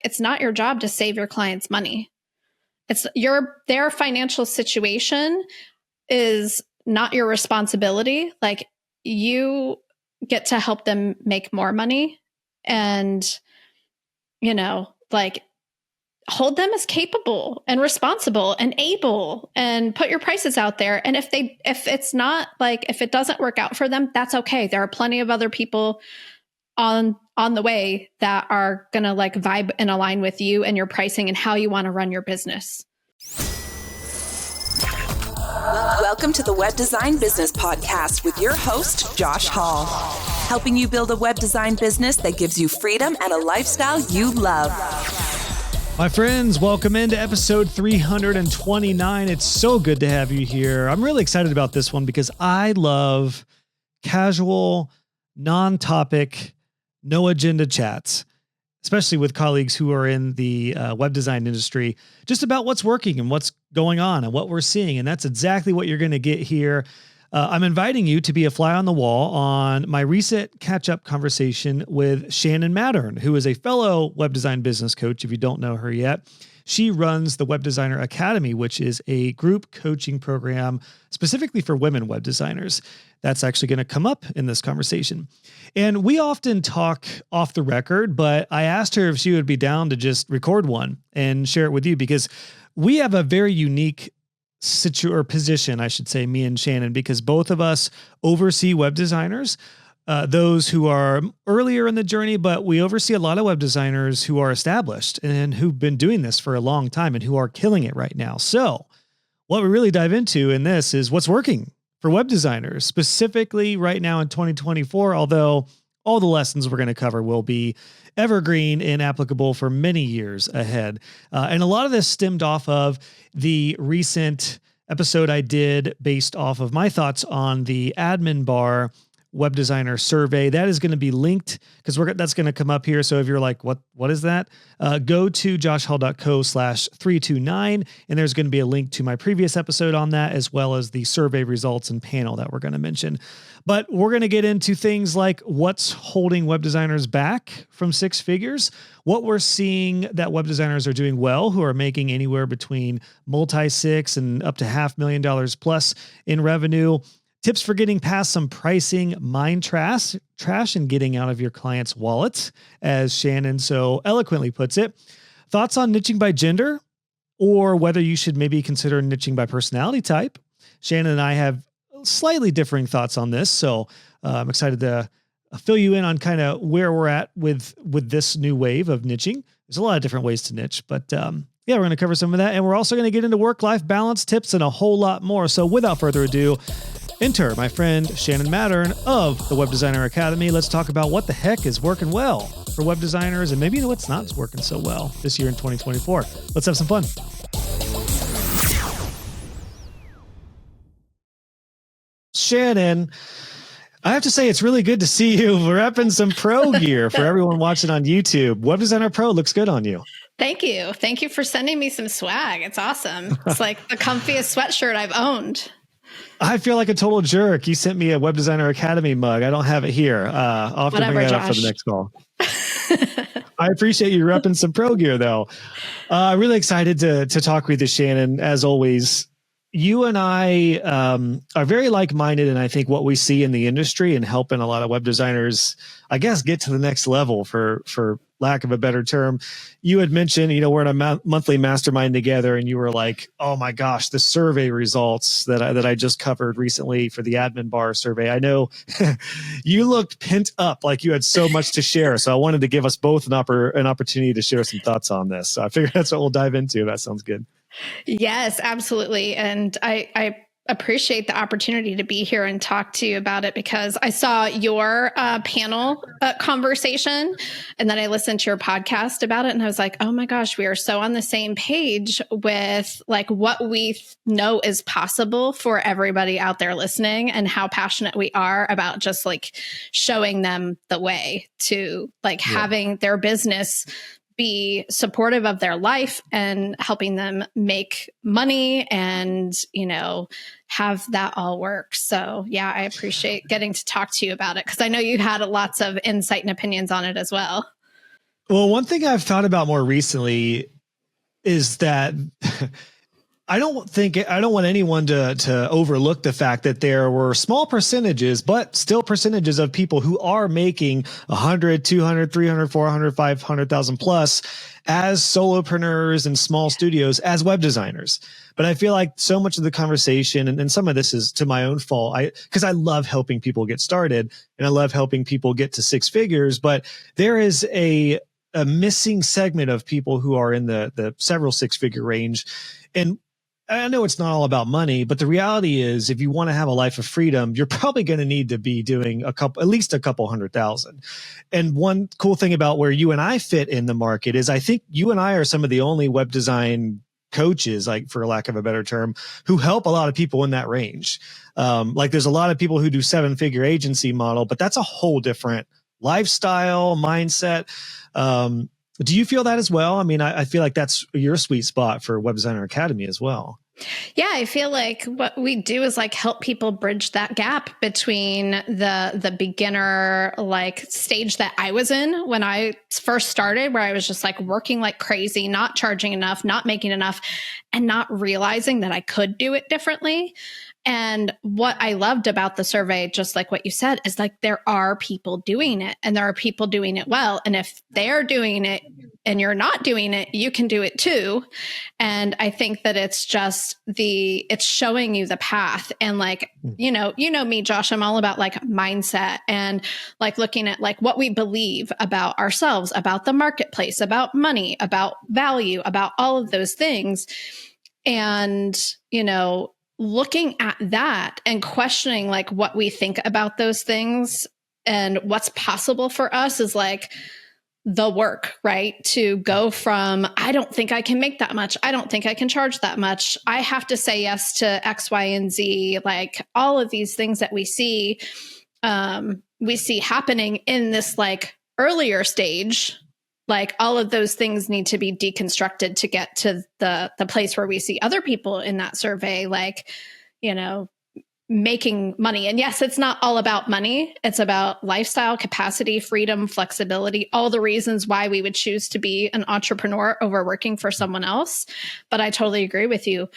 it's not your job to save your clients money. It's their financial situation is not your responsibility. Like, you get to help them make more money and, like, hold them as capable and responsible and able, and put your prices out there. And if it's not, like, if it doesn't work out for them, that's okay. There are plenty of other people on the way that are going to, like, vibe and align with you and your pricing and how you want to run your business. Welcome to the Web Design Business Podcast with your host, Josh Hall, helping you build a web design business that gives you freedom and a lifestyle you love. My friends, welcome into episode 329. It's so good to have you here. I'm really excited about this one because I love casual, non-topic, no agenda chats, especially with colleagues who are in the web design industry, just about what's working and what's going on and what we're seeing. And that's exactly what you're going to get here. I'm inviting you to be a fly on the wall on my recent catch-up conversation with Shannon Mattern, who is a fellow web design business coach. If you don't know her yet, she runs the Web Designer Academy, which is a group coaching program specifically for women web designers. That's actually going to come up in this conversation. And we often talk off the record, but I asked her if she would be down to just record one and share it with you, because we have a very unique position, I should say, me and Shannon, because both of us oversee web designers, those who are earlier in the journey, but we oversee a lot of web designers who are established and who've been doing this for a long time and who are killing it right now. So what we really dive into in this is what's working for web designers, specifically right now in 2024, although all the lessons we're going to cover will be evergreen and applicable for many years ahead. And a lot of this stemmed off of the recent episode I did based off of my thoughts on the Admin Bar web designer survey. That is going to be linked because that's going to come up here. So if you're like, what is that? Go to joshhall.co/329. And there's going to be a link to my previous episode on that, as well as the survey results and panel that we're going to mention. But we're going to get into things like what's holding web designers back from six figures, what we're seeing that web designers are doing well, who are making anywhere between multi-six and up to $500,000 plus in revenue, tips for getting past some pricing mind trash and getting out of your client's wallet, as Shannon so eloquently puts it, thoughts on niching by gender, or whether you should maybe consider niching by personality type. Shannon and I have slightly differing thoughts on this, so I'm excited to fill you in on kind of where we're at with this new wave of niching. There's a lot of different ways to niche, but yeah, we're going to cover some of that, and we're also going to get into work-life balance tips and a whole lot more. So without further ado, enter my friend Shannon Mattern of the Web Designer Academy. Let's talk about what the heck is working well for web designers and maybe what's not working so well this year in 2024. Let's have some fun. Shannon, I have to say it's really good to see you repping some pro gear for everyone watching on YouTube. Web Designer Pro looks good on you. Thank you. Thank you for sending me some swag. It's awesome. It's like the comfiest sweatshirt I've owned. I feel like a total jerk. You sent me a Web Designer Academy mug. I don't have it here. I'll have to bring that up for the next call. I appreciate you repping some pro gear, though. Really excited to talk with you, Shannon. As always, you and I are very like-minded, and I think what we see in the industry and helping a lot of web designers, I guess, get to the next level, for lack of a better term. You had mentioned, we're in a monthly mastermind together, and you were like, oh my gosh, the survey results that I just covered recently for the Admin Bar survey. I know you looked pent up, like you had so much to share. So I wanted to give us both an opportunity to share some thoughts on this. So I figured that's what we'll dive into. That sounds good. Yes, absolutely. And I appreciate the opportunity to be here and talk to you about it, because I saw your panel conversation, and then I listened to your podcast about it, and I was like, oh my gosh, we are so on the same page with like what we know is possible for everybody out there listening, and how passionate we are about just like showing them the way to like having their business be supportive of their life and helping them make money and, have that all work. So yeah, I appreciate getting to talk to you about it, because I know you had lots of insight and opinions on it as well. Well, one thing I've thought about more recently is that I don't want anyone to overlook the fact that there were small percentages, but still percentages of people who are making 100, 200, 300, 400, 500,000 plus as solopreneurs and small studios as web designers. But I feel like so much of the conversation, and some of this is to my own fault, because I love helping people get started and I love helping people get to six figures, but there is a missing segment of people who are in the several six-figure range. And I know it's not all about money, but the reality is if you want to have a life of freedom, you're probably going to need to be doing at least a couple 100,000. And one cool thing about where you and I fit in the market is I think you and I are some of the only web design coaches, like for lack of a better term, who help a lot of people in that range. Like there's a lot of people who do 7-figure agency model, but that's a whole different lifestyle, mindset. Do you feel that as well? I mean, I feel like that's your sweet spot for Web Designer Academy as well. Yeah, I feel like what we do is like help people bridge that gap between the beginner like stage that I was in when I first started, where I was just like working like crazy, not charging enough, not making enough, and not realizing that I could do it differently. And what I loved about the survey, just like what you said, is like there are people doing it and there are people doing it well. And if they're doing it and you're not doing it, you can do it too. And I think that it's just it's showing you the path. And like, you know me, Josh, I'm all about like mindset and like looking at like what we believe about ourselves, about the marketplace, about money, about value, about all of those things. And, looking at that and questioning like what we think about those things and what's possible for us is like the work, right? To go from, I don't think I can make that much. I don't think I can charge that much. I have to say yes to X, Y, and Z, like all of these things that we see happening in this like earlier stage. Like all of those things need to be deconstructed to get to the place where we see other people in that survey, like, making money. And yes, it's not all about money. It's about lifestyle, capacity, freedom, flexibility, all the reasons why we would choose to be an entrepreneur over working for someone else. But I totally agree with you.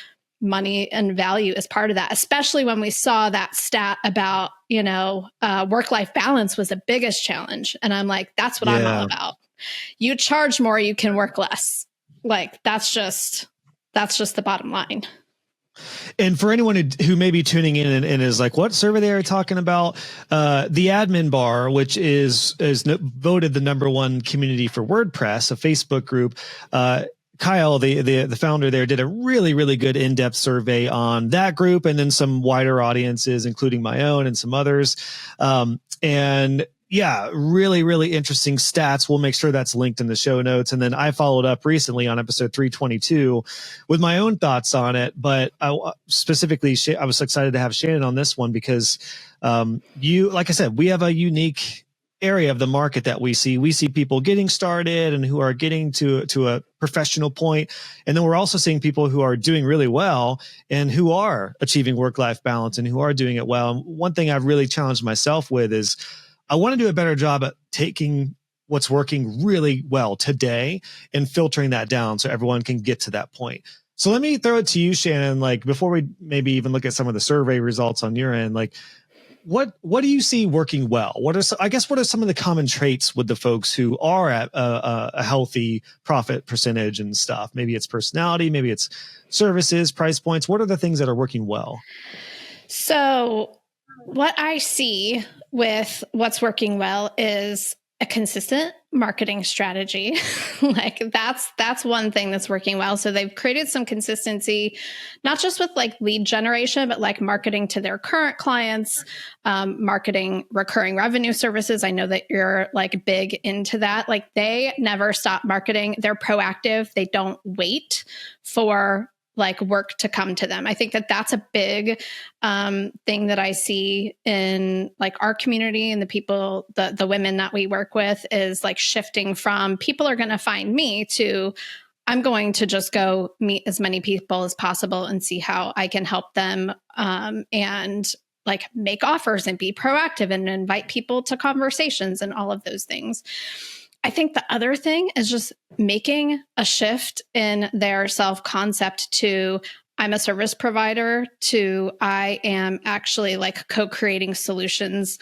Money and value is part of that, especially when we saw that stat about, work-life balance was the biggest challenge. And I'm like, that's what I'm all about. You charge more, you can work less. Like that's just the bottom line. And for anyone who may be tuning in and is like, what survey they are talking about? The Admin Bar, which is voted the #1 community for WordPress, a Facebook group. Kyle, the founder there, did a really, really good in-depth survey on that group and then some wider audiences, including my own and some others. And yeah, really, really interesting stats. We'll make sure that's linked in the show notes. And then I followed up recently on episode 322 with my own thoughts on it. But I was excited to have Shannon on this one because like I said, we have a unique area of the market that we see. We see people getting started and who are getting to a professional point. And then we're also seeing people who are doing really well and who are achieving work-life balance and who are doing it well. And one thing I've really challenged myself with is I want to do a better job at taking what's working really well today and filtering that down so everyone can get to that point. So let me throw it to you, Shannon, like before we maybe even look at some of the survey results on your end, like what do you see working well? What are some of the common traits with the folks who are at a healthy profit percentage and stuff? Maybe it's personality, maybe it's services, price points. What are the things that are working well? So what I see with what's working well is a consistent marketing strategy. Like that's one thing that's working well. So they've created some consistency, not just with like lead generation, but like marketing to their current clients, marketing recurring revenue services. I know that you're like big into that. Like they never stop marketing. They're proactive. They don't wait for like work to come to them. I think that that's a big thing that I see in like our community and the people, the women that we work with is like shifting from people are going to find me to I'm going to just go meet as many people as possible and see how I can help them and like make offers and be proactive and invite people to conversations and all of those things. I think the other thing is just making a shift in their self-concept to I'm a service provider to I am actually like co-creating solutions.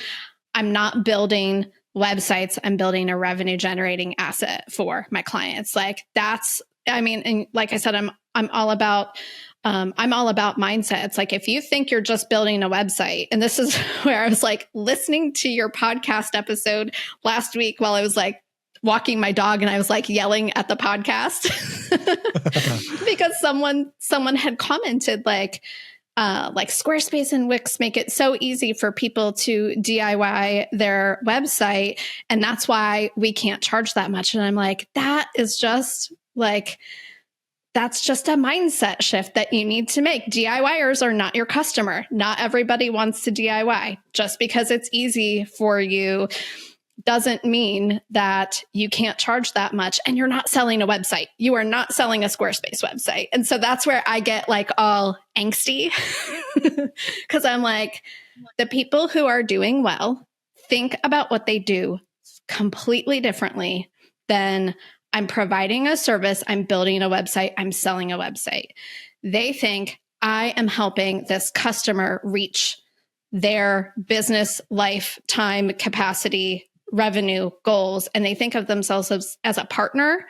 I'm not building websites. I'm building a revenue generating asset for my clients. Like that's, I mean, and like I said, I'm all about mindset. It's like, if you think you're just building a website, and this is where I was like listening to your podcast episode last week while I was like walking my dog, and I was like yelling at the podcast because someone had commented like Squarespace and Wix make it so easy for people to DIY their website. And that's why we can't charge that much. And I'm like, that's just a mindset shift that you need to make. DIYers are not your customer. Not everybody wants to DIY. Just because it's easy for you doesn't mean that you can't charge that much. And you're not selling a website. You are not selling a Squarespace website. And so that's where I get like all angsty because I'm like, the people who are doing well think about what they do completely differently than I'm providing a service, I'm building a website, I'm selling a website. They think I am helping this customer reach their business lifetime capacity revenue goals. And they think of themselves as a partner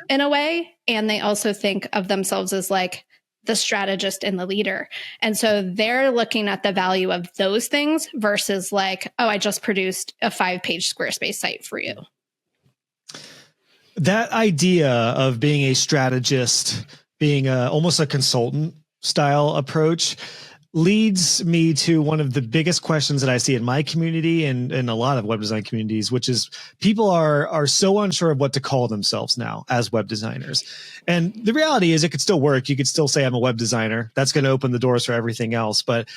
in a way. And they also think of themselves as like the strategist and the leader. And so they're looking at the value of those things versus like, oh, I just produced a 5-page Squarespace site for you. That idea of being a strategist, being almost a consultant style approach leads me to one of the biggest questions that I see in my community and in a lot of web design communities, which is people are so unsure of what to call themselves now as web designers. And the reality is it could still work. You could still say I'm a web designer. That's going to open the doors for everything else. But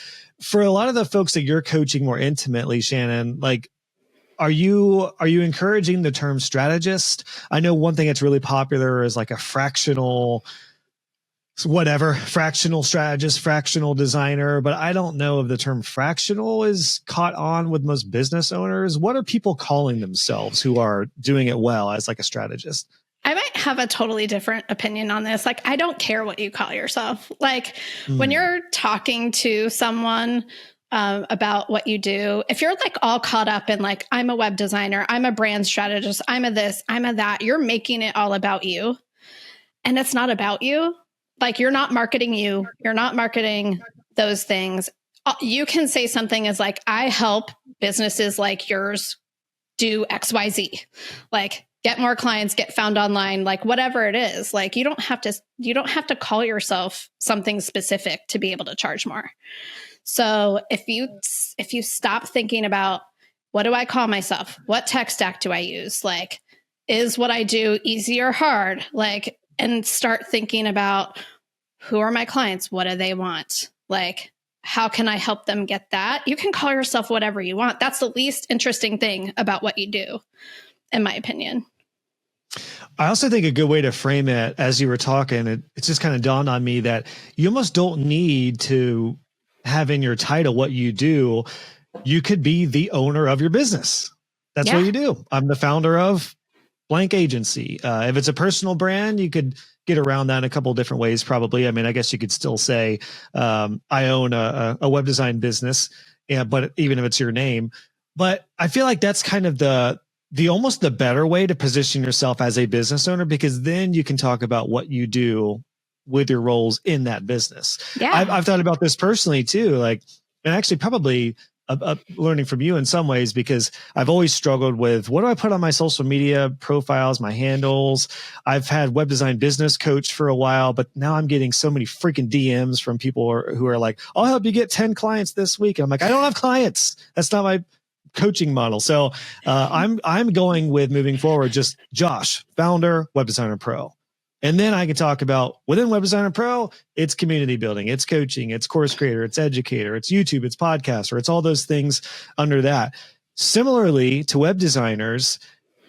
for a lot of the folks that you're coaching more intimately, Shannon, like, are you encouraging the term strategist? I know one thing that's really popular is like a fractional strategist, fractional designer, but I don't know if the term fractional is caught on with most business owners. What are people calling themselves who are doing it well as like a strategist? I might have a totally different opinion on this. Like, I don't care what you call yourself. Like when you're talking to someone about what you do, if you're like all caught up in like, I'm a web designer, I'm a brand strategist, I'm a this, I'm a that, you're making it all about you. And it's not about you. Like you're not marketing you. You're not marketing those things. You can say something as like, I help businesses like yours do XYZ. Like get more clients, get found online, like whatever it is. Like you don't have to call yourself something specific to be able to charge more. So if you stop thinking about what do I call myself? What tech stack do I use? Like, is what I do easy or hard? Like, and start thinking about who are my clients? What do they want? Like, how can I help them get that? You can call yourself whatever you want. That's the least interesting thing about what you do, in my opinion. I also think a good way to frame it as you were talking, it just kind of dawned on me that you almost don't need to have in your title what you do. You could be the owner of your business. That's what you do. I'm the founder of blank agency. If it's a personal brand, you could get around that in a couple of different ways, probably. I mean, I guess you could still say, I own a web design business, but even if it's your name. But I feel like that's kind of the almost the better way to position yourself as a business owner, because then you can talk about what you do with your roles in that business. Yeah. I've thought about this personally too, like, and actually probably learning from you in some ways, because I've always struggled with what do I put on my social media profiles, my handles. I've had web design business coach for a while, but now I'm getting so many freaking DMs from people who are like, I'll help you get 10 clients this week. And I'm like, I don't have clients. That's not my coaching model. So I'm going with moving forward, just Josh, founder, Web Designer Pro. And then I can talk about within Web Designer Pro, it's community building, it's coaching, it's course creator, it's educator, it's YouTube, it's podcaster, it's all those things under that. Similarly to web designers,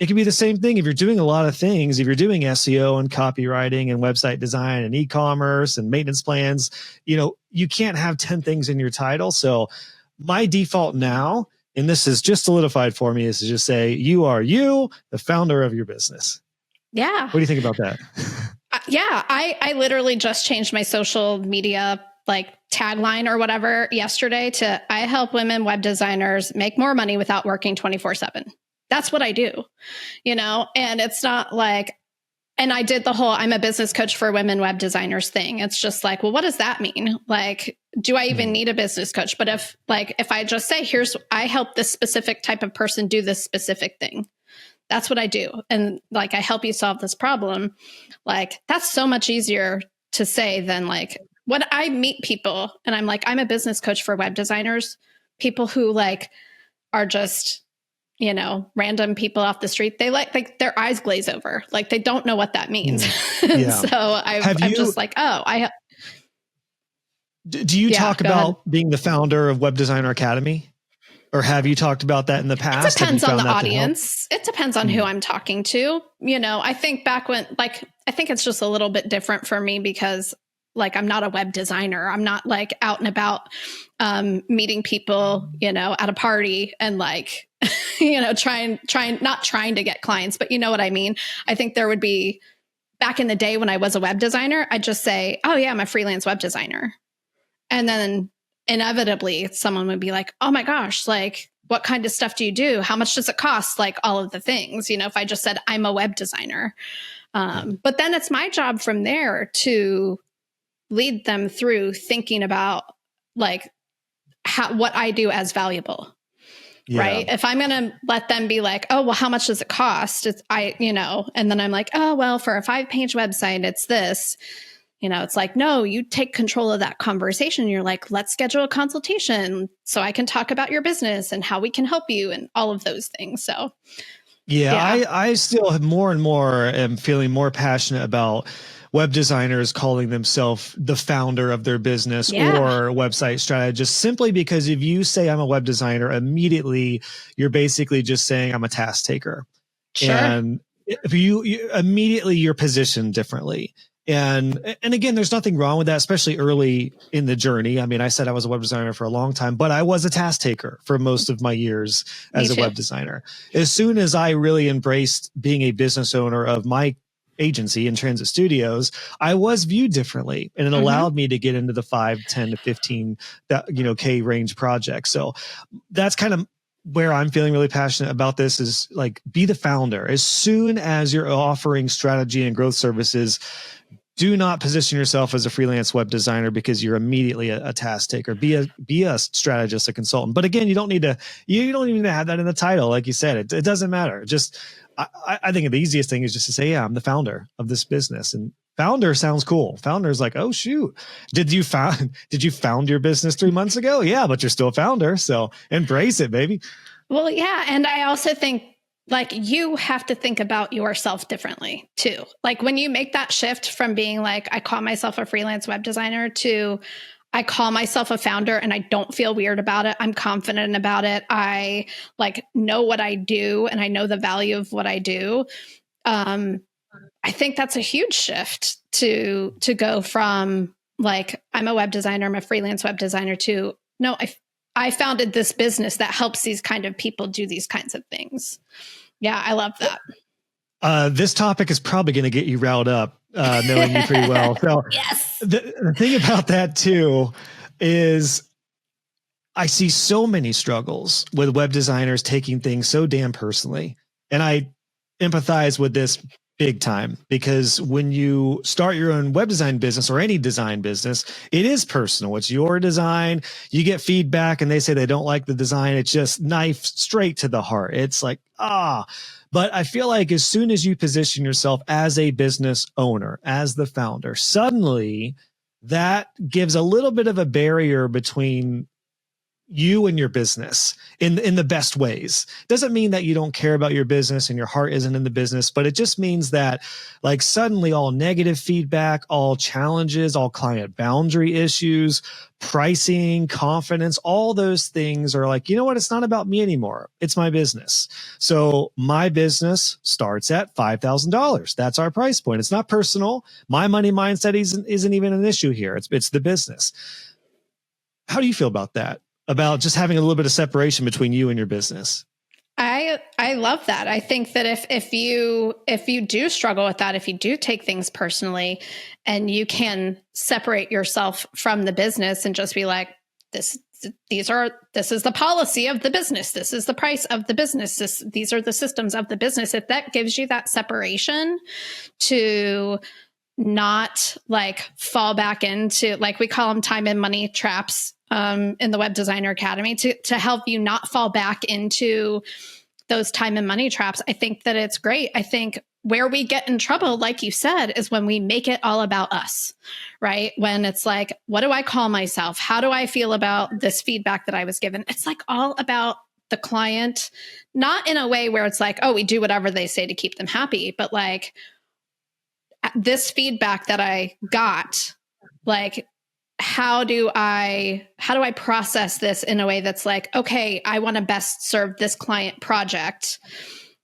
it can be the same thing. If you're doing a lot of things, if you're doing SEO and copywriting and website design and e-commerce and maintenance plans, you can't have 10 things in your title. So my default now and this is just solidified for me, is to just say, you are you, the founder of your business. Yeah. What do you think about that? Yeah. I literally just changed my social media like tagline or whatever yesterday to I help women web designers make more money without working 24/7. That's what I do, and it's not like, and I did the whole I'm a business coach for women web designers thing. It's just like, well, what does that mean? Like, do I even need a business coach? But if I just say, I help this specific type of person do this specific thing, that's what I do. And like, I help you solve this problem. Like, that's so much easier to say than like when I meet people and I'm like, I'm a business coach for web designers, people who like are just, random people off the street. They like their eyes glaze over. Like they don't know what that means. Yeah. So I'm just like, oh, do you talk about being the founder of Web Designer Academy? Or have you talked about that in the past? It depends on the audience. It depends on who I'm talking to. I think back when, I think it's just a little bit different for me because like, I'm not a web designer. I'm not like out and about meeting people, at a party and like, not trying to get clients, but you know what I mean? I think there would be back in the day when I was a web designer, I'd just say, oh yeah, I'm a freelance web designer. And then inevitably someone would be like, oh my gosh, like what kind of stuff do you do? How much does it cost? Like all of the things, if I just said I'm a web designer. But then it's my job from there to lead them through thinking about like what I do as valuable. Yeah. Right. If I'm going to let them be like, oh, well, how much does it cost? And then I'm like, oh, well, for a 5-page website, it's this. It's like, no, you take control of that conversation. You're like, let's schedule a consultation so I can talk about your business and how we can help you and all of those things. So, yeah. I still have more and more am feeling more passionate about web designers calling themselves the founder of their business or website strategist, simply because if you say I'm a web designer, immediately you're basically just saying I'm a task taker. Sure. And if you immediately you're positioned differently. And again, there's nothing wrong with that, especially early in the journey. I mean, I said I was a web designer for a long time, but I was a task taker for most of my years as a web designer. As soon as I really embraced being a business owner of my agency in Transit Studios, I was viewed differently, and it allowed me to get into the 5, 10 to 15, K range projects. So that's kind of where I'm feeling really passionate about this is like, be the founder. As soon as you're offering strategy and growth services, do not position yourself as a freelance web designer because you're immediately a task taker. Be a strategist, a consultant. But again, you don't even need to have that in the title. Like you said, it doesn't matter. Just, I think the easiest thing is just to say, yeah, I'm the founder of this business. And founder sounds cool. Founder is like, oh shoot, did you found your business 3 months ago? Yeah, but you're still a founder. So embrace it, baby. Well, yeah. And I also think like you have to think about yourself differently too. Like when you make that shift from being like, I call myself a freelance web designer to I call myself a founder and I don't feel weird about it. I'm confident about it. I like know what I do and I know the value of what I do. I think that's a huge shift to go from like, I'm a web designer, I'm a freelance web designer to no, I founded this business that helps these kind of people do these kinds of things. Yeah, I love that. This topic is probably going to get you riled up, knowing you pretty well. So yes. The thing about that too is I see so many struggles with web designers taking things so damn personally. And I empathize with this big time, because when you start your own web design business or any design business, it is personal. It's your design. You get feedback and they say they don't like the design. It's just knife straight to the heart. It's like, but I feel like as soon as you position yourself as a business owner, as the founder, suddenly that gives a little bit of a barrier between you and your business in the best ways. Doesn't mean that you don't care about your business and your heart isn't in the business, but it just means that like suddenly all negative feedback, all challenges, all client boundary issues, pricing, confidence, all those things are like, you know what? It's not about me anymore. It's my business. So my business starts at $5,000. That's our price point. It's not personal. My money mindset isn't even an issue here. It's the business. How do you feel about that? about just having a little bit of separation between you and your business. I love that. I think that if you do struggle with that, if you do take things personally, and you can separate yourself from the business and just be like, this is the policy of the business. This is the price of the business. These are the systems of the business. If that gives you that separation to not like fall back into, like we call them time and money traps in the Web Designer Academy, to help you not fall back into those time and money traps, I think that it's great. I think where we get in trouble, like you said, is when we make it all about us, right? When it's like, what do I call myself? How do I feel about this feedback that I was given? It's like all about the client, not in a way where it's like, oh, we do whatever they say to keep them happy, but like this feedback that I got, like, how do I process this in a way that's like, okay, I want to best serve this client project.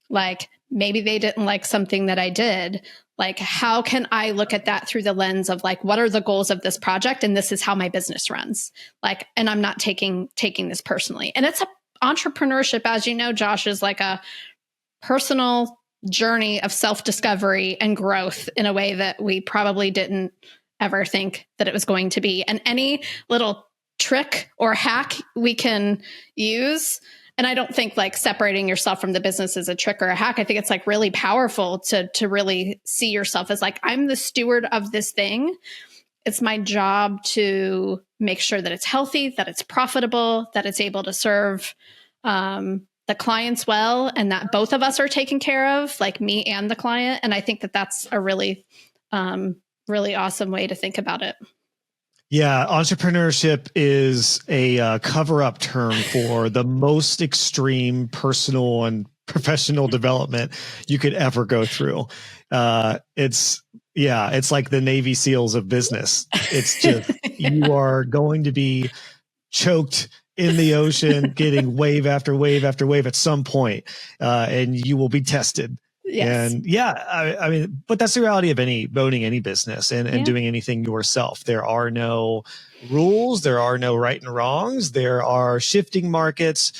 Like maybe they didn't like something that I did. Like, how can I look at that through the lens of like, what are the goals of this project? And this is how my business runs. Like, and I'm not taking this personally. And it's entrepreneurship, as you know, Josh, is like a personal journey of self-discovery and growth in a way that we probably didn't ever think that it was going to be. And any little trick or hack we can use. And I don't think like separating yourself from the business is a trick or a hack. I think it's like really powerful to really see yourself as like, I'm the steward of this thing. It's my job to make sure that it's healthy, that it's profitable, that it's able to serve the clients well, and that both of us are taken care of, like me and the client. And I think that that's a really awesome way to think about it. Yeah, entrepreneurship is a cover-up term for the most extreme personal and professional development you could ever go through. It's like the Navy SEALs of business. It's just you are going to be choked in the ocean, getting wave after wave after wave at some point, and you will be tested. Yes. And I mean, but that's the reality of owning any business and doing anything yourself. There are no rules. There are no right and wrongs. There are shifting markets,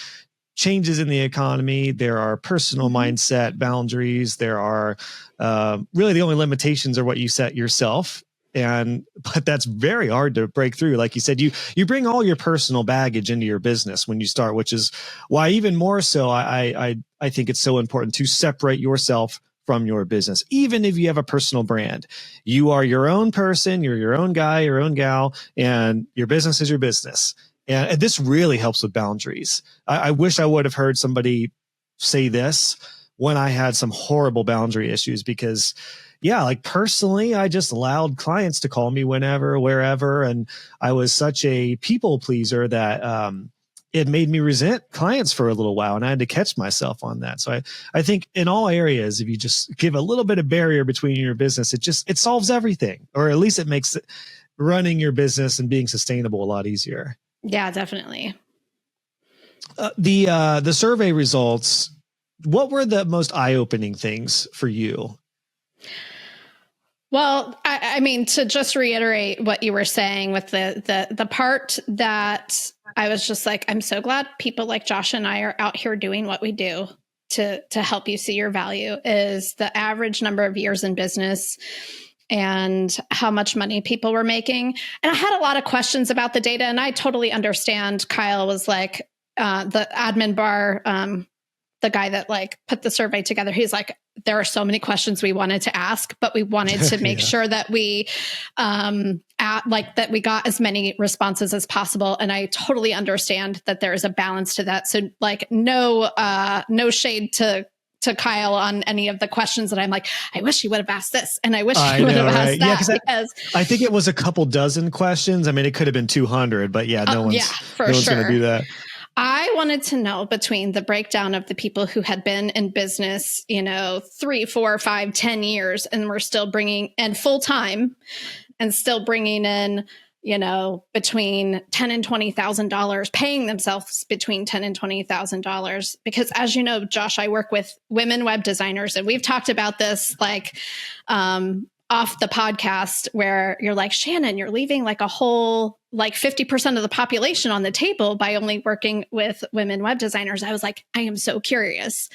changes in the economy. There are personal mindset boundaries. There are really the only limitations are what you set yourself. But that's very hard to break through. Like you said, you bring all your personal baggage into your business when you start, which is why even more so, I think it's so important to separate yourself from your business. Even if you have a personal brand, you are your own person, you're your own guy, your own gal, and your business is your business. And this really helps with boundaries. I wish I would have heard somebody say this when I had some horrible boundary issues, because like personally, I just allowed clients to call me whenever, wherever. And I was such a people pleaser that it made me resent clients for a little while. And I had to catch myself on that. So I think in all areas, if you just give a little bit of barrier between your business, it solves everything, or at least it makes running your business and being sustainable a lot easier. Yeah, definitely. The survey results, what were the most eye-opening things for you? Well, I mean, to just reiterate what you were saying with the part that I was just like, I'm so glad people like Josh and I are out here doing what we do to help you see your value, is the average number of years in business and how much money people were making. And I had a lot of questions about the data, and I totally understand. Kyle was like, the admin bar, the guy that like put the survey together, he's like, there are so many questions we wanted to ask, but we wanted to make sure that we that we got as many responses as possible. And I totally understand that there is a balance to that. So like no shade to Kyle on any of the questions that I'm like, I wish he would have asked this, and I wish he would have asked that. Because I think it was a couple dozen questions. I mean, it could have been 200, but no one's going to do that. I wanted to know, between the breakdown of the people who had been in business, 3, 4, 5, 10 years, and were still bringing in full time and still bringing in, between $10,000 and $20,000, paying themselves between $10,000 and $20,000. Because as you know, Josh, I work with women web designers, and we've talked about this like off the podcast, where you're like, Shannon, you're leaving like a whole like 50% of the population on the table by only working with women web designers. I was like, I am so curious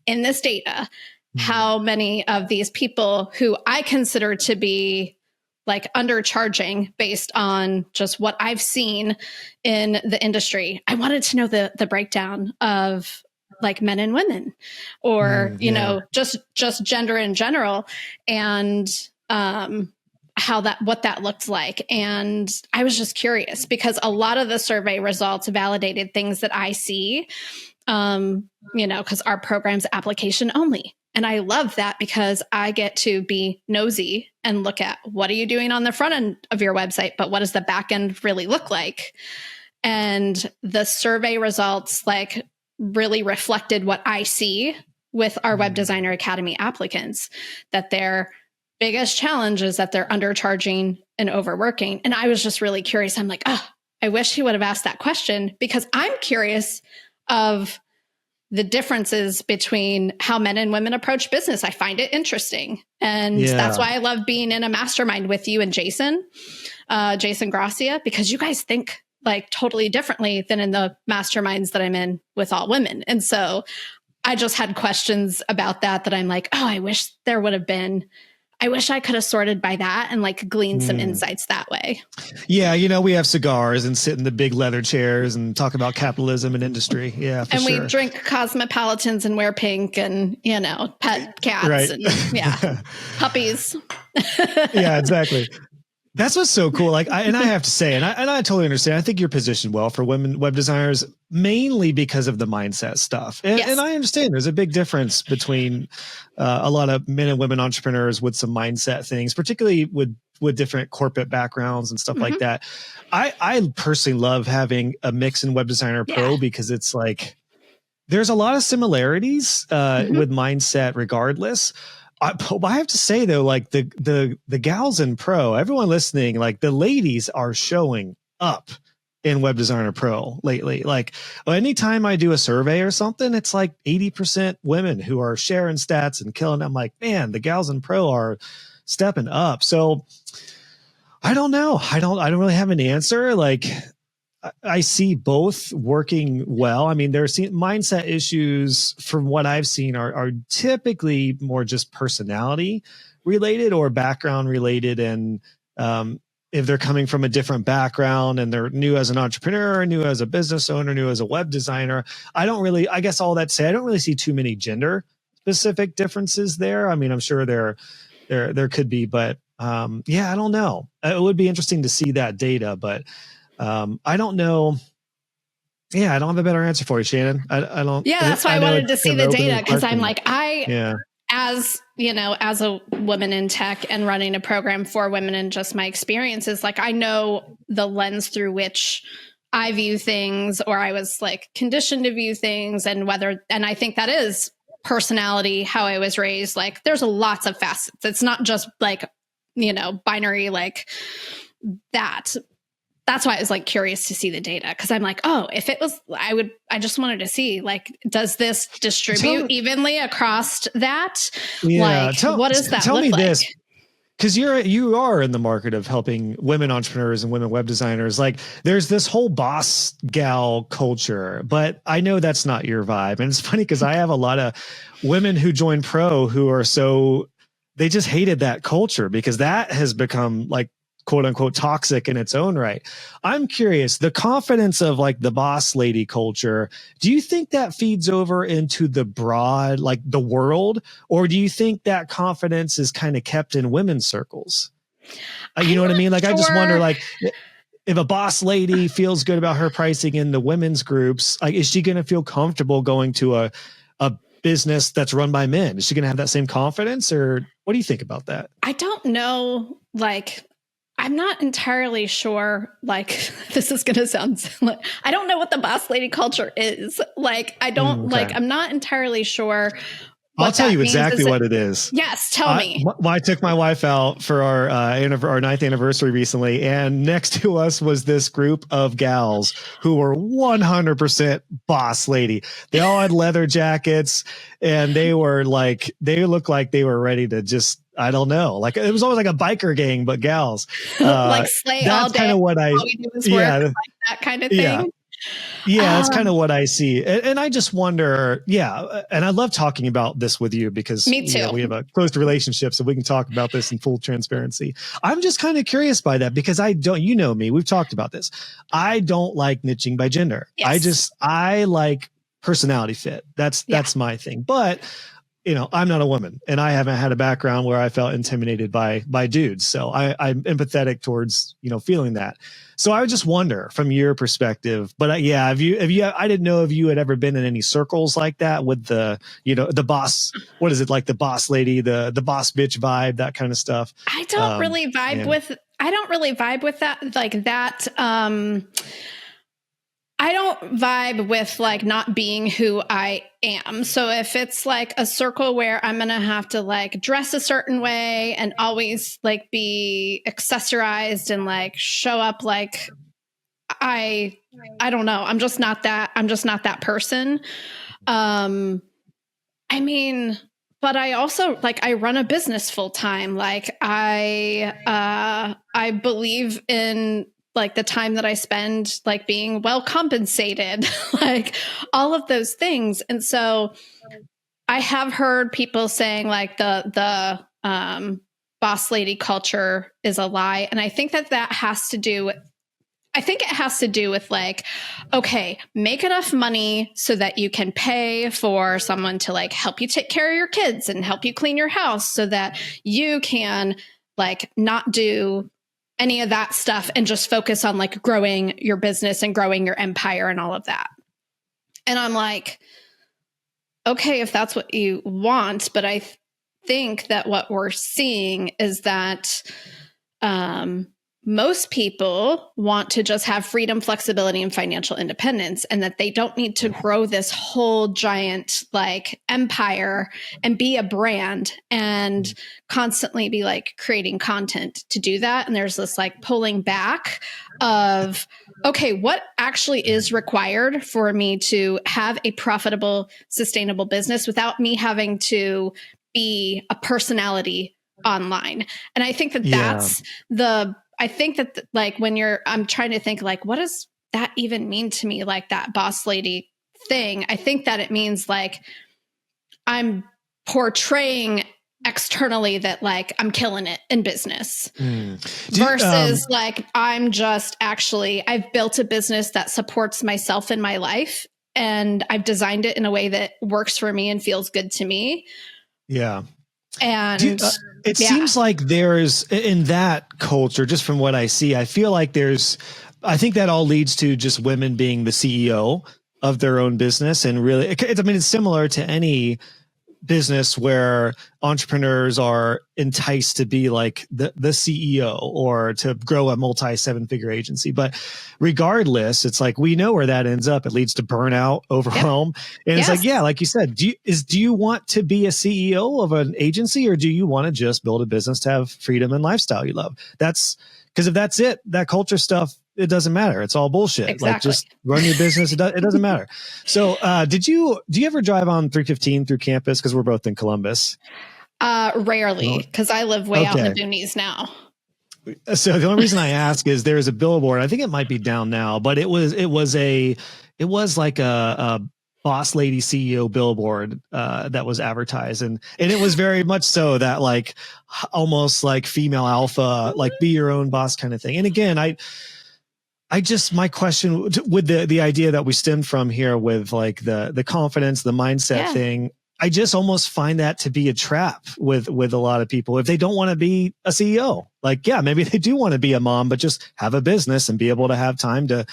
in this data, how many of these people who I consider to be like undercharging based on just what I've seen in the industry. I wanted to know the breakdown of like men and women, or, you know, just gender in general, and what that looked like. And I was just curious because a lot of the survey results validated things that I see, you know, because our program's application only. And I love that because I get to be nosy and look at what are you doing on the front end of your website, but what does the back end really look like? And the survey results like really reflected what I see with our Web Designer Academy applicants, that their biggest challenge is that they're undercharging and overworking. And I was just really curious. I'm like, oh, I wish he would have asked that question, because I'm curious of the differences between how men and women approach business. I find it interesting. And that's why I love being in a mastermind with you and Jason Gracia, because you guys think like totally differently than in the masterminds that I'm in with all women. And so I just had questions about that I'm like, oh, I wish there would have been, I wish I could have sorted by that and like gleaned some insights that way. Yeah. You know, we have cigars and sit in the big leather chairs and talk about capitalism and industry. Yeah. And we drink Cosmopolitans and wear pink and, you know, pet cats and puppies. Yeah, exactly. That's what's so cool. Like, I have to say, and I totally understand. I think you're positioned well for women web designers, mainly because of the mindset stuff. And I understand there's a big difference between a lot of men and women entrepreneurs with some mindset things, particularly with different corporate backgrounds and stuff like that. I personally love having a mix in Web Designer Pro because it's like, there's a lot of similarities with mindset regardless. I have to say though, like the gals in Pro, everyone listening, like the ladies are showing up in Web Designer Pro lately. Like anytime I do a survey or something, it's like 80% women who are sharing stats and killing. I'm like, man, the gals in Pro are stepping up. So I don't know. I don't really have an answer. Like I see both working well. I mean, there's mindset issues from what I've seen are typically more just personality related or background related. And if they're coming from a different background and they're new as an entrepreneur, new as a business owner, new as a web designer, I guess all that say, I don't really see too many gender specific differences there. I mean, I'm sure there could be, but I don't know. It would be interesting to see that data, but I don't know. Yeah, I don't have a better answer for you, Shannon. I don't. Yeah, that's why I wanted to see the data, because I'm like, as you know, as a woman in tech and running a program for women, and just my experiences, like I know the lens through which I view things, or I was like conditioned to view things, and I think that is personality, how I was raised. Like there's lots of facets. It's not just like, you know, binary like that. That's why I was like curious to see the data, because I'm like, oh, if it was, I just wanted to see, like, does this distribute evenly across that? Yeah, like, what does that tell look me like? this, because you are in the market of helping women entrepreneurs and women web designers. Like, there's this whole boss gal culture, but I know that's not your vibe. And it's funny because I have a lot of women who join Pro who are they just hated that culture because that has become like, quote unquote, toxic in its own right. I'm curious, the confidence of like the boss lady culture, do you think that feeds over into the broad, like the world? Or do you think that confidence is kind of kept in women's circles? You know what I mean? Like, I just wonder, like, if a boss lady feels good about her pricing in the women's groups, like, is she going to feel comfortable going to a business that's run by men? Is she going to have that same confidence, or what do you think about that? I don't know. Like, I'm not entirely sure, like, this is going to sound, I don't know what the boss lady culture is. Like, I don't, like, I'm not entirely sure. I'll tell you exactly what it is. Yes, tell me. I took my wife out for our 9th anniversary recently, and next to us was this group of gals who were 100% boss lady. They all had leather jackets, and they looked like they were ready to just, I don't know. Like it was always like a biker gang, but gals. Like slay all That's day. kind of what I, all we do is work, like that kind of yeah. thing. Yeah, that's kind of what I see. And I just wonder, and I love talking about this with you because Me too. We have a close relationship, so we can talk about this in full transparency. I'm just kind of curious by that because I don't, you know me, we've talked about this. I don't like niching by gender. Yes. I like personality fit. That's my thing. But I'm not a woman and I haven't had a background where I felt intimidated by dudes. So I'm empathetic towards, feeling that. So I would just wonder from your perspective, but I didn't know if you had ever been in any circles like that with the boss, what is it, like the boss lady, the boss bitch vibe, that kind of stuff. I don't really vibe with that, like that. I don't vibe with like not being who I am. So if it's like a circle where I'm going to have to like dress a certain way and always like be accessorized and like show up like I don't know. I'm just not that person. I mean, but I also like I run a business full time. Like I believe in like the time that I spend like being well compensated, like all of those things. And so I have heard people saying like the boss lady culture is a lie. And I think that has to do with, it has to do with like, okay, make enough money so that you can pay for someone to like help you take care of your kids and help you clean your house so that you can like not do any of that stuff and just focus on like growing your business and growing your empire and all of that. And I'm like, okay, if that's what you want, but I think that what we're seeing is that most people want to just have freedom, flexibility, and financial independence, and that they don't need to grow this whole giant like empire and be a brand and constantly be like creating content to do that. And there's this like pulling back of, okay, what actually is required for me to have a profitable, sustainable business without me having to be a personality online? And I think that that's like when I'm trying to think like, what does that even mean to me? Like that boss lady thing. I think that it means like I'm portraying externally that like I'm killing it in business versus like I'm just actually, I've built a business that supports myself in my life and I've designed it in a way that works for me and feels good to me. Yeah. And it seems like there's in that culture, just from what I see, I feel like I think that all leads to just women being the CEO of their own business. And really, it's similar to any business where entrepreneurs are enticed to be like the CEO or to grow a multi-7-figure agency. But regardless, it's like, we know where that ends up. It leads to burnout, overwhelm. And it's like, like you said, do you want to be a CEO of an agency, or do you want to just build a business to have freedom and lifestyle you love? That's because if that's it, that culture stuff, it doesn't matter. It's all bullshit. Exactly. Like just run your business. It doesn't matter. So do you ever drive on 315 through campus? Because we're both in Columbus. Rarely, because I live way out in the boonies now. So the only reason I ask is there's a billboard. I think it might be down now, but it was like a boss lady CEO billboard that was advertised, and it was very much so that like almost like female alpha, like be your own boss kind of thing. And again, I just, my question with the idea that we stemmed from here with like the confidence, the mindset thing, I just almost find that to be a trap with a lot of people. If they don't want to be a CEO, like, maybe they do want to be a mom, but just have a business and be able to have time to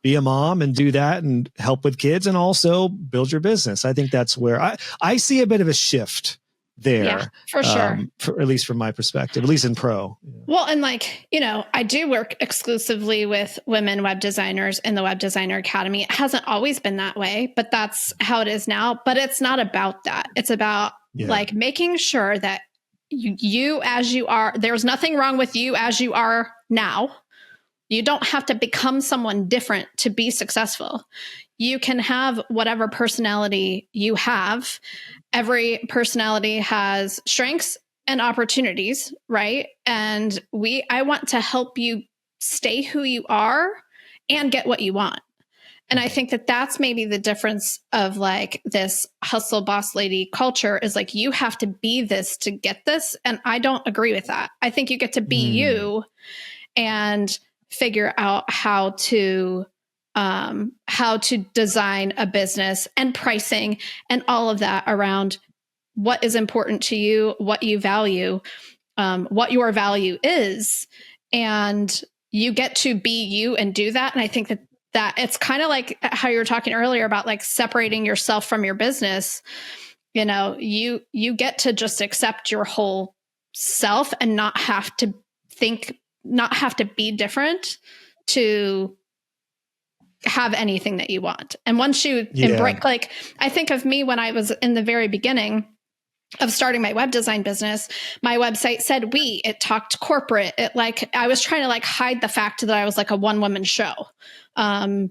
be a mom and do that and help with kids and also build your business. I think that's where I see a bit of a shift there. Yeah, for sure. At least from my perspective, at least in pro. Well, and like, I do work exclusively with women web designers in the Web Designer Academy. It hasn't always been that way, but that's how it is now. But it's not about that. It's about like making sure that you as you are, there's nothing wrong with you as you are now. You don't have to become someone different to be successful. You can have whatever personality you have. Every personality has strengths and opportunities, right? And I want to help you stay who you are and get what you want. And I think that that's maybe the difference of like this hustle boss lady culture is like, you have to be this to get this. And I don't agree with that. I think you get to be you and figure out how to design a business and pricing and all of that around what is important to you, what you value, what your value is. And you get to be you and do that. And I think that it's kind of like how you were talking earlier about like separating yourself from your business. You know, you get to just accept your whole self and not have to be different to have anything that you want. And once you embrace, like, I think of me when I was in the very beginning of starting my web design business, my website said it talked corporate. I was trying to like hide the fact that I was like a one-woman show, doing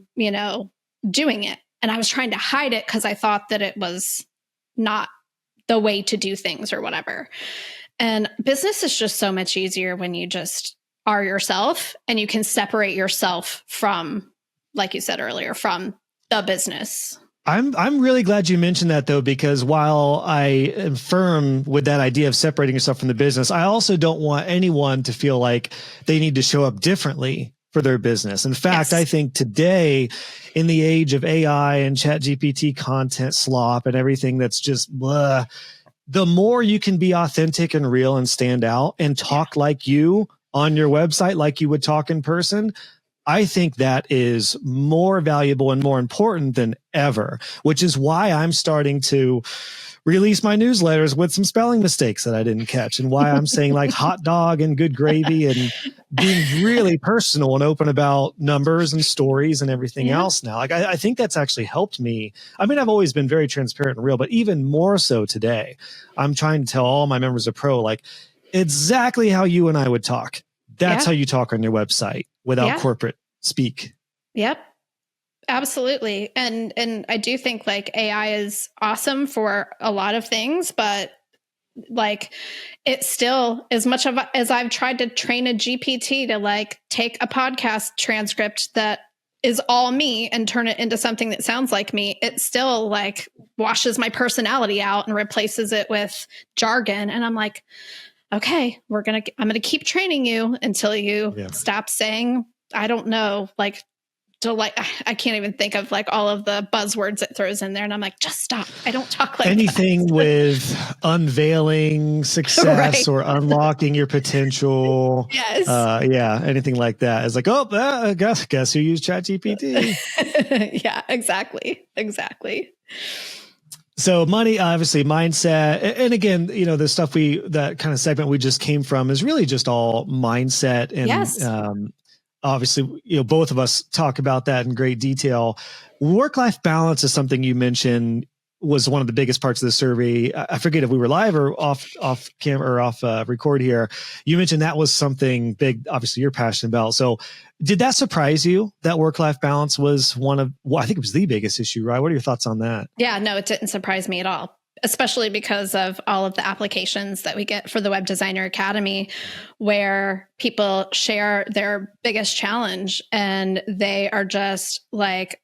it. And I was trying to hide it because I thought that it was not the way to do things or whatever. And business is just so much easier when you just are yourself and you can separate yourself from, like you said earlier, from the business. I'm really glad you mentioned that, though, because while I am firm with that idea of separating yourself from the business, I also don't want anyone to feel like they need to show up differently for their business. In fact, I think today, in the age of AI and ChatGPT content slop and everything that's just blah, the more you can be authentic and real and stand out and talk like you on your website, like you would talk in person, I think that is more valuable and more important than ever, which is why I'm starting to release my newsletters with some spelling mistakes that I didn't catch, and why I'm saying like hot dog and good gravy and being really personal and open about numbers and stories and everything else now. Like, I think that's actually helped me. I mean, I've always been very transparent and real, but even more so today, I'm trying to tell all my members of Pro, like, exactly how you and I would talk. That's how you talk on your website without corporate speak. Yep. Absolutely. And I do think like AI is awesome for a lot of things, but like it still, as much of as I've tried to train a GPT to like take a podcast transcript that is all me and turn it into something that sounds like me, it still like washes my personality out and replaces it with jargon. And I'm like, okay, I'm going to keep training you until you stop saying, I don't know, like, I can't even think of like all of the buzzwords it throws in there. And I'm like, just stop. I don't talk like anything that. With unveiling success or unlocking your potential. Yes. Anything like that. It's like, oh, guess who used ChatGPT? Yeah, exactly. So money, obviously mindset. And again, the stuff that kind of segment we just came from is really just all mindset. And obviously, both of us talk about that in great detail. Work-life balance is something you mentioned was one of the biggest parts of the survey. I forget if we were live or off camera or off record here. You mentioned that was something big. Obviously, you're passionate about. So did that surprise you that work-life balance was I think it was the biggest issue, right? What are your thoughts on that? Yeah, no, it didn't surprise me at all, especially because of all of the applications that we get for the Web Designer Academy, where people share their biggest challenge and they are just like,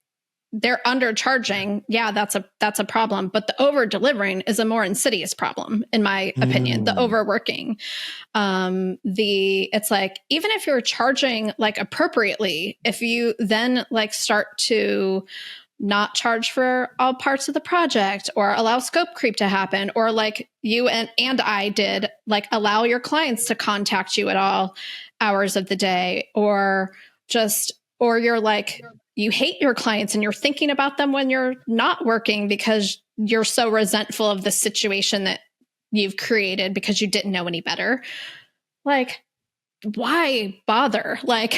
they're undercharging. Yeah, that's a problem. But the over delivering is a more insidious problem, in my opinion, the overworking. It's like, even if you're charging like appropriately, if you then like start to not charge for all parts of the project or allow scope creep to happen, or like you and I did, like allow your clients to contact you at all hours of the day, or you're like, you hate your clients and you're thinking about them when you're not working because you're so resentful of the situation that you've created because you didn't know any better. Like, why bother? Like,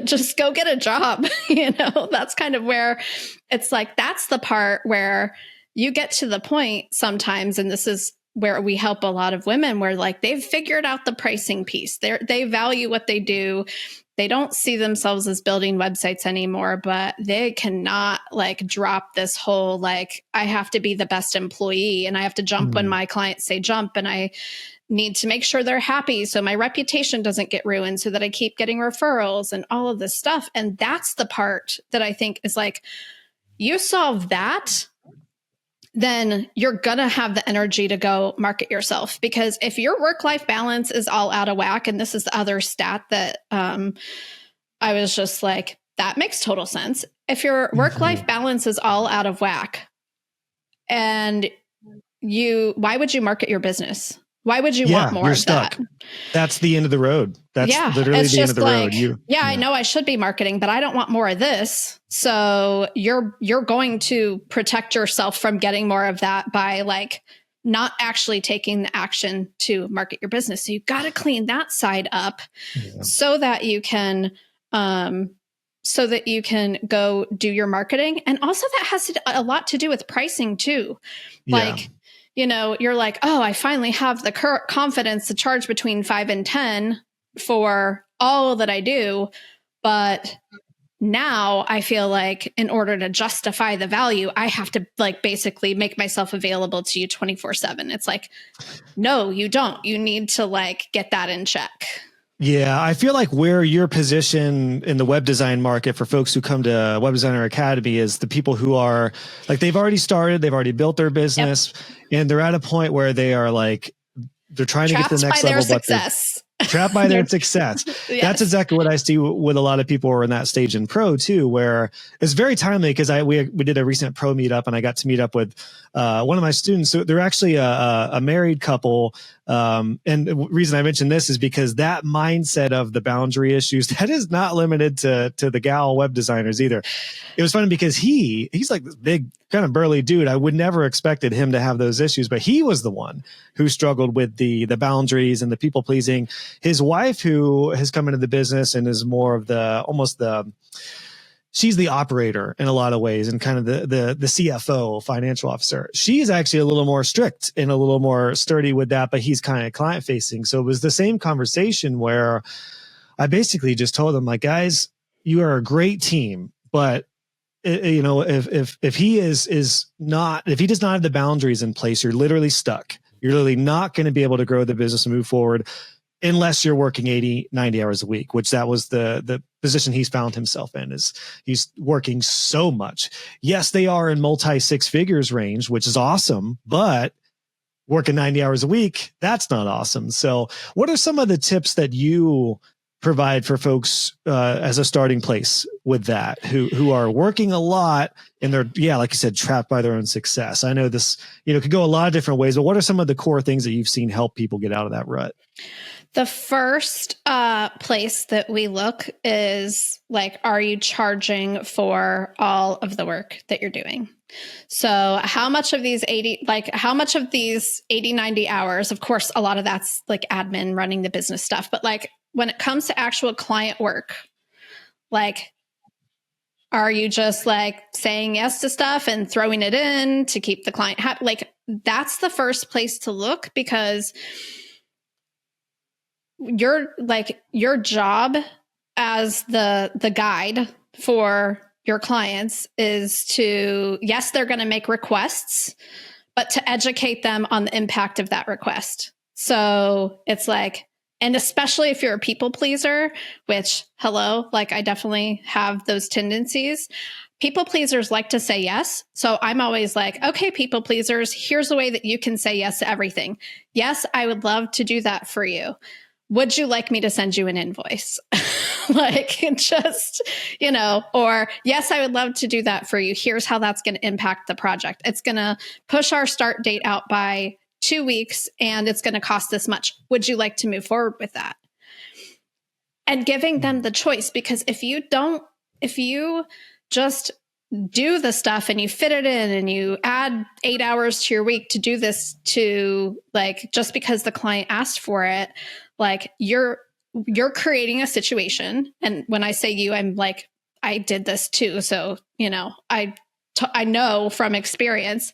just go get a job. That's kind of where it's like, that's the part where you get to the point sometimes. And this is where we help a lot of women where like they've figured out the pricing piece. They value what they do. they don't see themselves as building websites anymore, but they cannot like drop this whole, like, I have to be the best employee and I have to jump when my clients say jump, and I need to make sure they're happy so my reputation doesn't get ruined, so that I keep getting referrals and all of this stuff. And that's the part that I think is like, you solve that, then you're going to have the energy to go market yourself. Because if your work-life balance is all out of whack, and this is the other stat that I was just like, that makes total sense. If your work-life balance is all out of whack, and why would you market your business? Why would you want more you're of stuck. that? That's the end of the road. That's literally the end of the road. I know I should be marketing, but I don't want more of this. So you're going to protect yourself from getting more of that by like not actually taking the action to market your business. So you got to clean that side up so that you can go do your marketing. And also that has a lot to do with pricing too. Like, you know, you're like, oh, I finally have the confidence to charge between 5 and 10 for all that I do. But now I feel like in order to justify the value, I have to like basically make myself available to you 24/7. It's like, no, you don't. You need to like get that in check. Yeah, I feel like where your position in the web design market for folks who come to Web Designer Academy is the people who are like, they've already started, they've already built their business, and they're at a point where they are like, they're trying to get to the next level, but trapped by their success. Yes. That's exactly what I see with a lot of people who are in that stage in pro too, where it's very timely because we did a recent pro meetup and I got to meet up with one of my students. So they're actually a married couple. And the reason I mentioned this is because that mindset of the boundary issues, that is not limited to the gal web designers either. It was funny because he's like this big kind of burly dude. I would never expected him to have those issues, but he was the one who struggled with the boundaries and the people pleasing. His wife, who has come into the business and is more of she's the operator in a lot of ways and kind of the CFO, financial officer. She's actually a little more strict and a little more sturdy with that, but he's kind of client facing. So it was the same conversation where I basically just told them, like, guys, you are a great team, but you know, if he does not have the boundaries in place, you're literally stuck. You're literally not going to be able to grow the business and move forward unless you're working 80, 90 hours a week, which that was the position he's found himself in, is he's working so much. Yes, they are in multi 6 figures range, which is awesome, but working 90 hours a week, that's not awesome. So what are some of the tips that you provide for folks as a starting place with that, who are working a lot and they're, like you said, trapped by their own success? I know this, could go a lot of different ways, but what are some of the core things that you've seen help people get out of that rut? The first place that we look is like, are you charging for all of the work that you're doing? So how much of these 80, 90 hours, of course, a lot of that's like admin running the business stuff, but like when it comes to actual client work, like, are you just like saying yes to stuff and throwing it in to keep the client happy? Like, that's the first place to look, because your job as the guide for your clients is to, yes, they're going to make requests, but to educate them on the impact of that request. So it's like, and especially if you're a people pleaser, which, like I definitely have those tendencies. People pleasers like to say yes. So I'm always like, okay, people pleasers, here's a way that you can say yes to everything. Yes, I would love to do that for you. Would you like me to send you an invoice? Or yes, I would love to do that for you. Here's how that's going to impact the project. It's going to push our start date out by 2 weeks and it's going to cost this much. Would you like to move forward with that? And giving them the choice, because if you just do the stuff and you fit it in and you add 8 hours to your week to do this to like, just because the client asked for it, like you're creating a situation. And when I say you, I'm like, I did this too. So, I know from experience,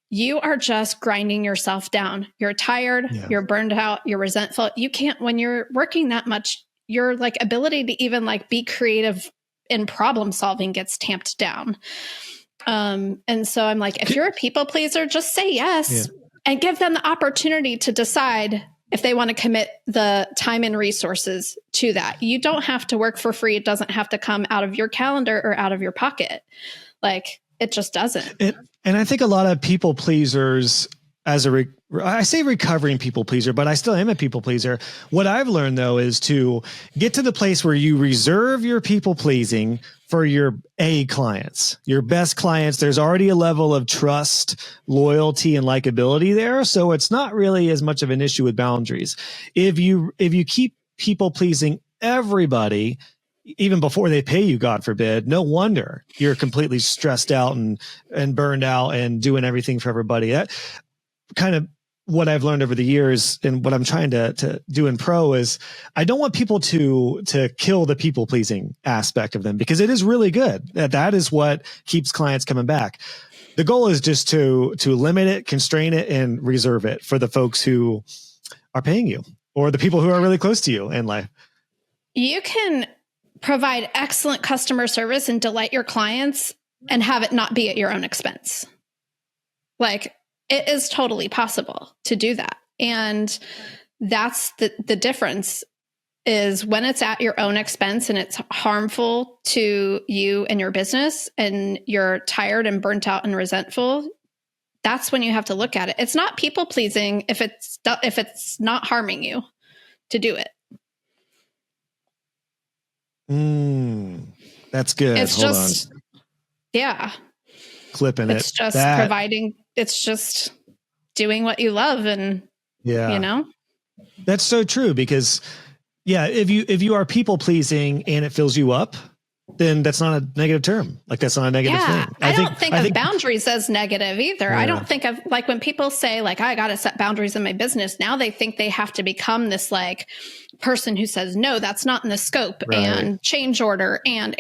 you are just grinding yourself down. You're tired, You're burned out, you're resentful. You can't, when you're working that much, your like ability to even like be creative in problem solving gets tamped down. And so I'm like, if you're a people pleaser, just say yes and give them the opportunity to decide if they want to commit the time and resources to that. You don't have to work for free. It doesn't have to come out of your calendar or out of your pocket. Like, it just doesn't. And I think a lot of people pleasers, I say recovering people pleaser, but I still am a people pleaser. What I've learned though is to get to the place where you reserve your people pleasing for your A clients, your best clients. There's already a level of trust, loyalty, and likability there. So it's not really as much of an issue with boundaries. If you keep people pleasing everybody, even before they pay you, God forbid, no wonder you're completely stressed out and burned out and doing everything for everybody. That kind of what I've learned over the years, and what I'm trying to do in pro is I don't want people to kill the people pleasing aspect of them, because it is really good. That is what keeps clients coming back. The goal is just to limit it, constrain it, and reserve it for the folks who are paying you or the people who are really close to you in life. You can provide excellent customer service and delight your clients and have it not be at your own expense. Like, it is totally possible to do that. And that's the difference, is when it's at your own expense and it's harmful to you and your business and you're tired and burnt out and resentful, that's when you have to look at it. It's not people pleasing if it's not harming you to do it. That's good. It's Hold just, on. Yeah. Clipping it's it. Just providing, it's just doing what you love. And, you know, that's so true, because if you are people pleasing and it fills you up, then that's not a negative term. Like, that's not a negative thing. I don't think of boundaries as negative either. Yeah. I don't think of, like, when people say like, I got to set boundaries in my business, now they think they have to become this like person who says, no, that's not in the scope, and change order and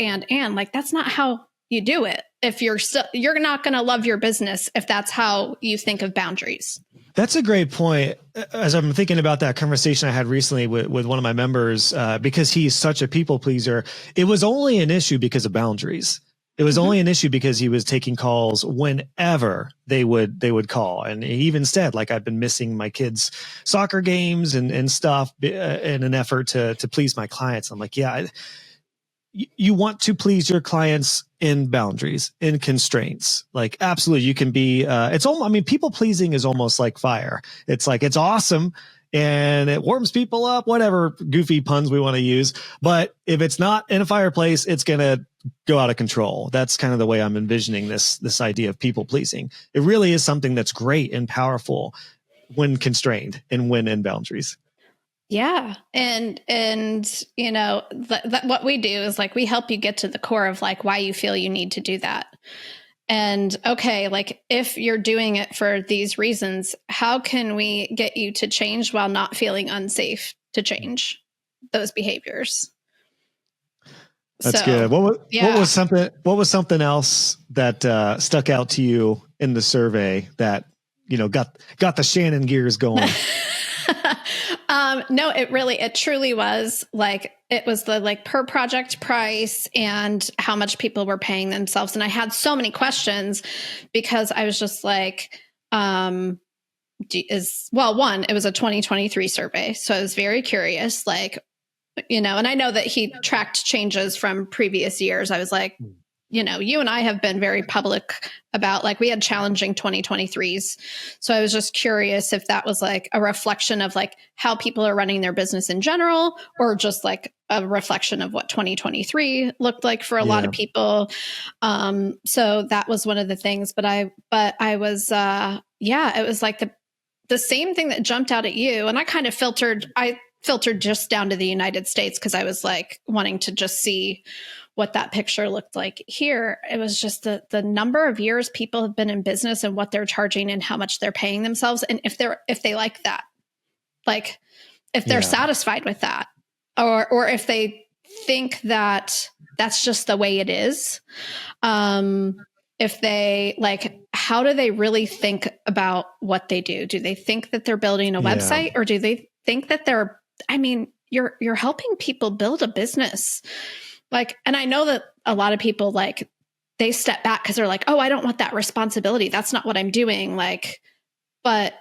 like, that's not how you do it. If you're not going to love your business if that's how you think of boundaries. That's a great point. As I'm thinking about that conversation I had recently with one of my members, because he's such a people pleaser, it was only an issue because of boundaries. It was only an issue because he was taking calls whenever they would call. And he even said, like, I've been missing my kids' soccer games and stuff in an effort to please my clients. I'm like, you want to please your clients in boundaries, in constraints. Like, absolutely, you can be, people pleasing is almost like fire. It's like, it's awesome and it warms people up, whatever goofy puns we want to use. But if it's not in a fireplace, it's going to go out of control. That's kind of the way I'm envisioning this idea of people pleasing. It really is something that's great and powerful when constrained and when in boundaries. Yeah. And you know, what we do is like, we help you get to the core of like why you feel you need to do that. And okay, like, if you're doing it for these reasons, how can we get you to change while not feeling unsafe to change those behaviors? That's good. What was something else that stuck out to you in the survey that, you know, got the Shannon gears going? No, it truly was like, it was the like per project price and how much people were paying themselves. And I had so many questions because I was just like, one, it was a 2023 survey. So I was very curious, like, you know, and I know that he tracked changes from previous years. I was like, you know, you and I have been very public about, like, we had challenging 2023s. So I was just curious if that was like a reflection of like how people are running their business in general, or just like a reflection of what 2023 looked like for a lot of people. So that was one of the things, but I was, it was like the same thing that jumped out at you. And I kind of filtered just down to the United States, because I was like wanting to just see what that picture looked like here. It was just the number of years people have been in business and what they're charging and how much they're paying themselves. And if they like that, like if they're satisfied with that, or if they think that that's just the way it is. If they like, how do they really think about what they do? Do they think that they're building a website, or do they think that you're helping people build a business. Like, and I know that a lot of people, like, they step back because they're like, oh, I don't want that responsibility. That's not what I'm doing. Like, but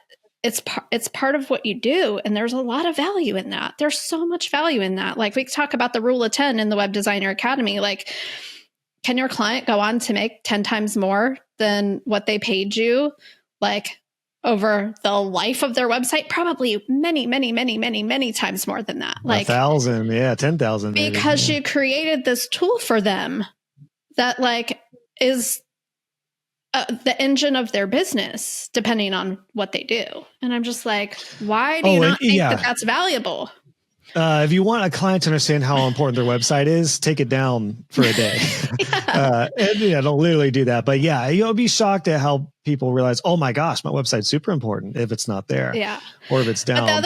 it's part of what you do. And there's a lot of value in that. There's so much value in that. Like, we talk about the rule of 10 in the Web Designer Academy. Like, can your client go on to make 10 times more than what they paid you? Like, over the life of their website? Probably many, many, many, many, many times more than that. Like 1,000, 10,000. Because you created this tool for them that, like, is the engine of their business, depending on what they do. And I'm just like, why do you not think that that's valuable? If you want a client to understand how important their website is, take it down for a day. They'll literally do that. But yeah, you'll be shocked at how people realize, oh my gosh, my website's super important if it's not there. Yeah. Or if it's down. But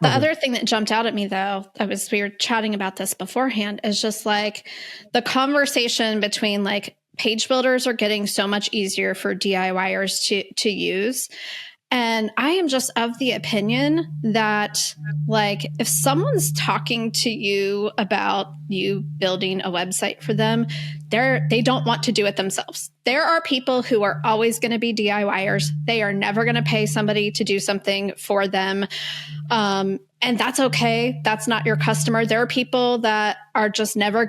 the other thing that jumped out at me, though, we were chatting about this beforehand, is just like the conversation between, like, page builders are getting so much easier for DIYers to use. And I am just of the opinion that, like, if someone's talking to you about you building a website for them, they don't want to do it themselves. There are people who are always going to be DIYers. They are never going to pay somebody to do something for them. And that's okay. That's not your customer. There are people that are just never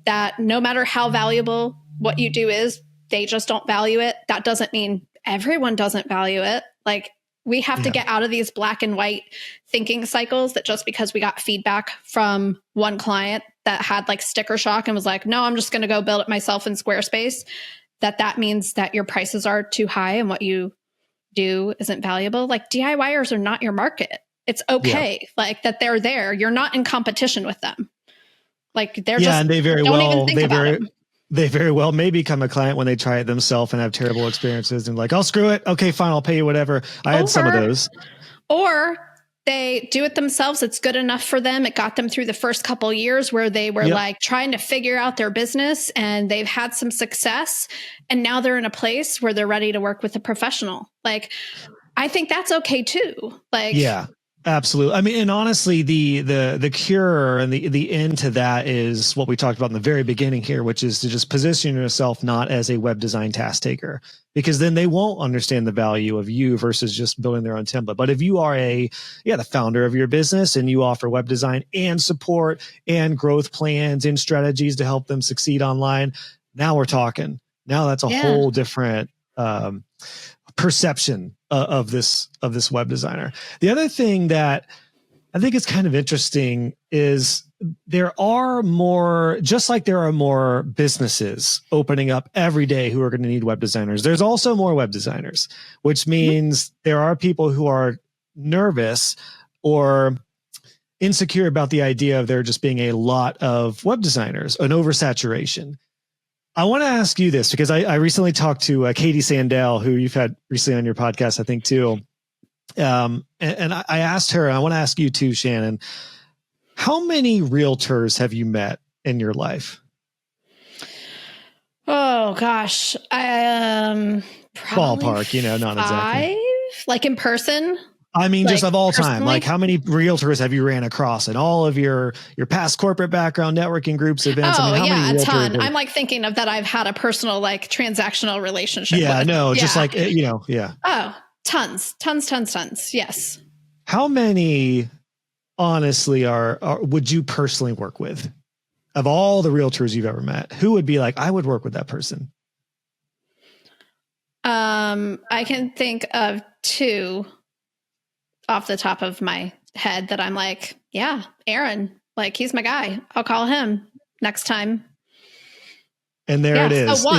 that no matter how valuable what you do is, they just don't value it. That doesn't mean everyone doesn't value it. Like, we have to get out of these black and white thinking cycles that just because we got feedback from one client that had, like, sticker shock and was like, no, I'm just going to go build it myself in Squarespace, that means that your prices are too high and what you do isn't valuable. Like, DIYers are not your market. It's okay. Like, that they're there. You're not in competition with them. Like, they're just, and they very don't well, even think about it. They very well may become a client when they try it themselves and have terrible experiences and like, oh, screw it. Okay, fine. I'll pay you whatever. I had some of those. Or they do it themselves. It's good enough for them. It got them through the first couple of years where they were like trying to figure out their business, and they've had some success. And now they're in a place where they're ready to work with a professional. Like, I think that's okay too. Like, yeah. Absolutely. I mean, and honestly, the cure and the end to that is what we talked about in the very beginning here, which is to just position yourself not as a web design task taker, because then they won't understand the value of you versus just building their own template. But if you are the founder of your business and you offer web design and support and growth plans and strategies to help them succeed online, now we're talking. Now that's a whole different perception of this web designer. The other thing that I think is kind of interesting is there are more, just like there are more businesses opening up every day who are going to need web designers, there's also more web designers, which means there are people who are nervous or insecure about the idea of there just being a lot of web designers, an oversaturation. I want to ask you this because I recently talked to Katie Sandell, who you've had recently on your podcast, I think, too. And I asked her, and I want to ask you too, Shannon, how many realtors have you met in your life? Oh, gosh. Probably ballpark, not 5, exactly. like in person. I mean, like, just of all personally? time, like how many realtors have you ran across in all of your past corporate background, networking groups, events? Oh, I mean, how many a ton. have... I'm like thinking of that I've had a personal, like, transactional relationship with. Just like, Oh, tons. Yes. How many, honestly, are would you personally work with? Of all the realtors you've ever met, who would be like, I would work with that person? I can think of 2 off the top of my head that I'm like, yeah, Aaron, like, he's my guy. I'll call him next time. And there it is. So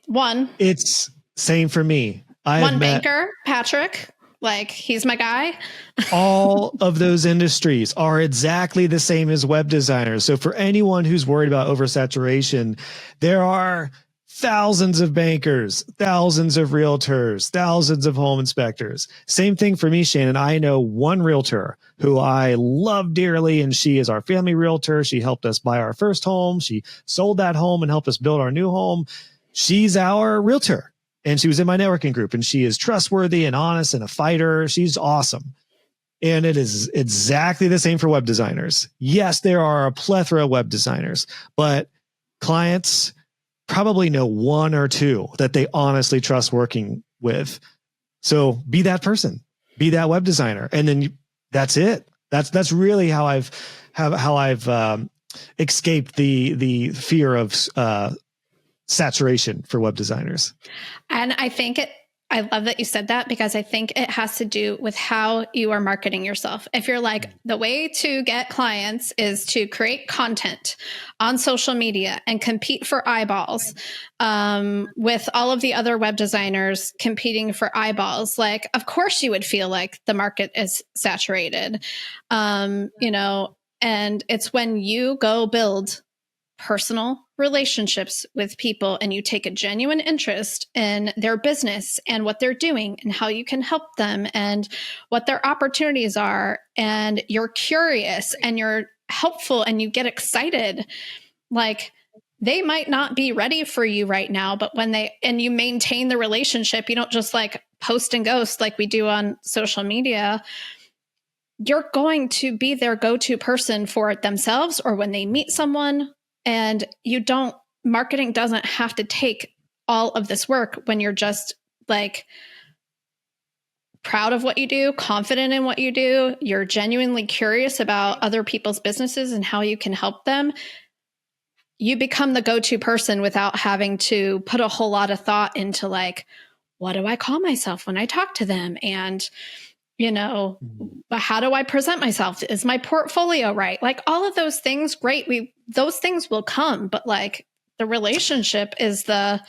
one. It's same for me. One banker, Patrick, like, he's my guy. All of those industries are exactly the same as web designers. So for anyone who's worried about oversaturation, there are thousands of bankers, thousands of realtors, thousands of home inspectors. Same thing for me, Shannon. I know one realtor who I love dearly, and she is our family realtor. She helped us buy our first home. She sold that home and helped us build our new home. She's our realtor, and she was in my networking group, and she is trustworthy and honest and a fighter. She's awesome. And it is exactly the same for web designers. Yes, there are a plethora of web designers, but clients probably know one or two that they honestly trust working with. So be that person, be that web designer. And then that's it. That's really how I've escaped the fear of saturation for web designers. And I love that you said that, because I think it has to do with how you are marketing yourself. If you're like, the way to get clients is to create content on social media and compete for eyeballs, with all of the other web designers competing for eyeballs, like, of course you would feel like the market is saturated. And it's when you go build personal relationships with people and you take a genuine interest in their business and what they're doing and how you can help them and what their opportunities are, and you're curious and you're helpful and you get excited, like, they might not be ready for you right now, but and you maintain the relationship, you don't just like post and ghost like we do on social media, you're going to be their go-to person for it themselves or when they meet someone. And marketing doesn't have to take all of this work when you're just like proud of what you do, confident in what you do, you're genuinely curious about other people's businesses and how you can help them. You become the go-to person without having to put a whole lot of thought into like, what do I call myself when I talk to them? And how do I present myself? Is my portfolio right? Like all of those things, great. Those things will come, but like the relationship is the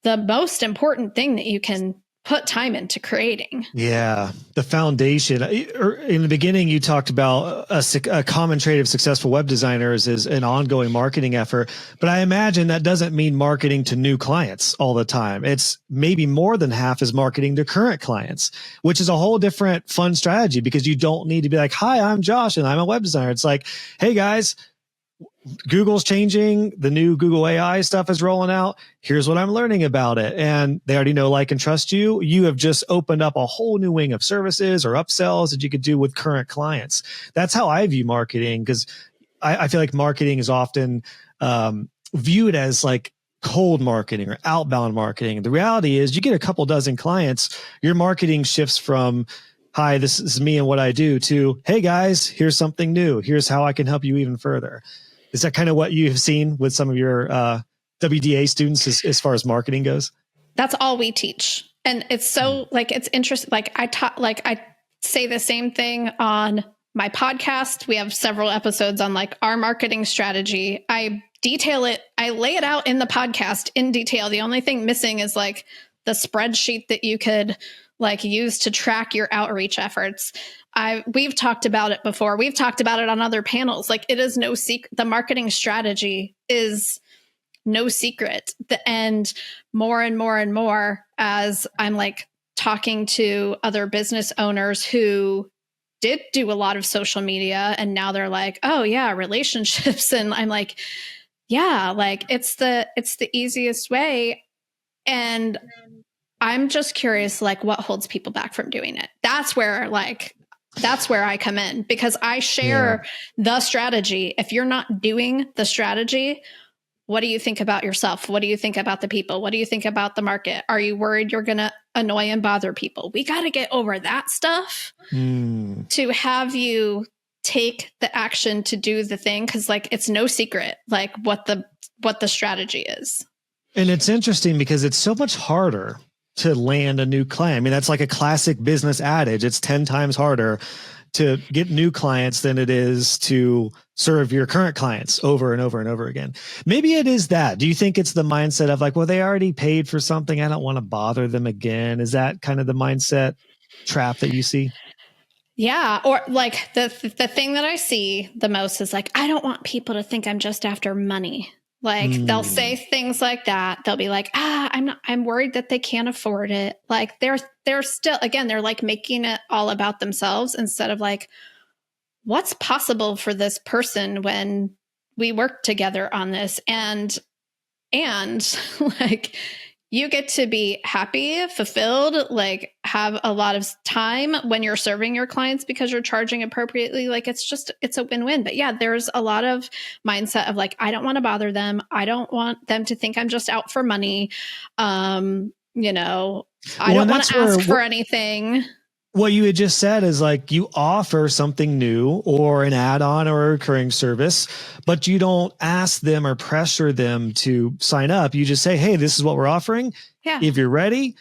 most important thing that you can put time into creating. Yeah. The foundation. In the beginning, you talked about a common trait of successful web designers is an ongoing marketing effort. But I imagine that doesn't mean marketing to new clients all the time. It's maybe more than half is marketing to current clients, which is a whole different fun strategy, because you don't need to be like, hi, I'm Josh and I'm a web designer. It's like, hey guys, Google's changing. The new Google AI stuff is rolling out. Here's what I'm learning about it. And they already know, like, and trust you. You have just opened up a whole new wing of services or upsells that you could do with current clients. That's how I view marketing, because I feel like marketing is often viewed as like cold marketing or outbound marketing. The reality is you get a couple dozen clients, your marketing shifts from, hi, this is me and what I do, to, hey guys, here's something new. Here's how I can help you even further. Is that kind of what you've seen with some of your WDA students as far as marketing goes? That's all we teach. And it's so like, it's interesting. Like I say the same thing on my podcast. We have several episodes on like our marketing strategy. I detail it. I lay it out in the podcast in detail. The only thing missing is like the spreadsheet that you could like use to track your outreach efforts. We've talked about it before. We've talked about it on other panels. Like, it is no secret. The marketing strategy is no secret. And more and more and more, as I'm like talking to other business owners who did do a lot of social media, and now they're like, oh yeah, relationships. And I'm like, yeah, like it's the easiest way. And I'm just curious, like, what holds people back from doing it? That's where I come in, because I share the strategy. If you're not doing the strategy, what do you think about yourself? What do you think about the people? What do you think about the market? Are you worried you're going to annoy and bother people? We got to get over that stuff to have you take the action to do the thing. Cause like, it's no secret, like what the strategy is. And it's interesting because it's so much harder to land a new client. I mean, that's like a classic business adage. It's 10 times harder to get new clients than it is to serve your current clients over and over and over again. Maybe it is that. Do you think it's the mindset of like, well, they already paid for something, I don't want to bother them again? Is that kind of the mindset trap that you see? Yeah. Or like the thing that I see the most is like, I don't want people to think I'm just after money. Like they'll say things like that. They'll be like, I'm worried that they can't afford it. Like they're still, again, they're like making it all about themselves instead of like, what's possible for this person when we work together on this? And like, you get to be happy, fulfilled, like have a lot of time when you're serving your clients because you're charging appropriately. Like it's a win-win. But yeah, there's a lot of mindset of like, I don't want to bother them. I don't want them to think I'm just out for money. You know, I don't want to ask for anything. What you had just said is like you offer something new or an add-on or a recurring service, but you don't ask them or pressure them to sign up. You just say, hey, this is what we're offering. Yeah. If you're ready,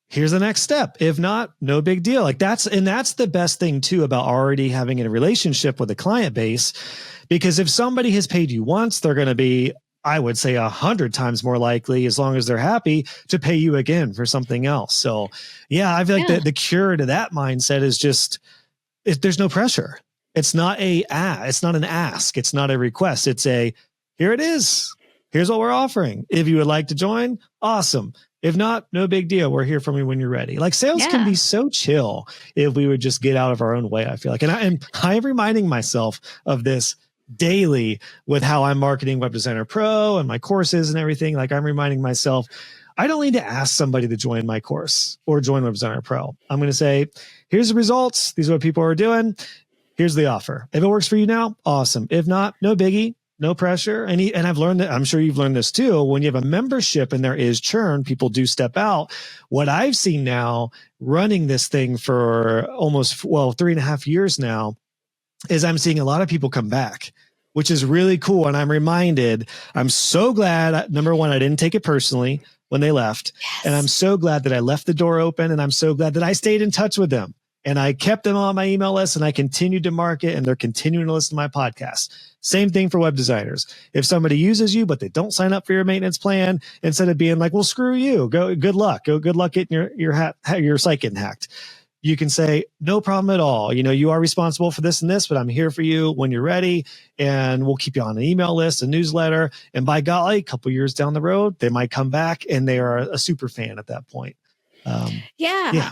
here's the next step. If not, no big deal. Like that's the best thing too about already having a relationship with a client base, because if somebody has paid you once, they're going to be, I would say 100 times more likely, as long as they're happy, to pay you again for something else. So yeah, I feel like the cure to that mindset is just, there's no pressure. It's not an ask. It's not a request. It's a, here it is. Here's what we're offering. If you would like to join, awesome. If not, no big deal. We're here for you when you're ready. Like sales can be so chill if we would just get out of our own way, I feel like. And I'm reminding myself of this daily with how I'm marketing Web Designer Pro and my courses and everything. Like I'm reminding myself, I don't need to ask somebody to join my course or join Web Designer Pro. I'm going to say, here's the results. These are what people are doing. Here's the offer. If it works for you now, awesome. If not, no biggie, no pressure. And I've learned that, I'm sure you've learned this too. When you have a membership and there is churn, people do step out. What I've seen now running this thing for almost, 3.5 years now, is I'm seeing a lot of people come back, which is really cool. And I'm so glad, number one, I didn't take it personally when they left. Yes. And I'm so glad that I left the door open, and I'm so glad that I stayed in touch with them and I kept them on my email list, and I continued to market, and they're continuing to listen to my podcast. Same thing for web designers. If somebody uses you, but they don't sign up for your maintenance plan, instead of being like, well, screw you, good luck getting your site getting hacked. You can say, no problem at all. You know, you are responsible for this and this, but I'm here for you when you're ready. And we'll keep you on an email list, a newsletter. And by golly, a couple years down the road, they might come back and they are a super fan at that point. Yeah.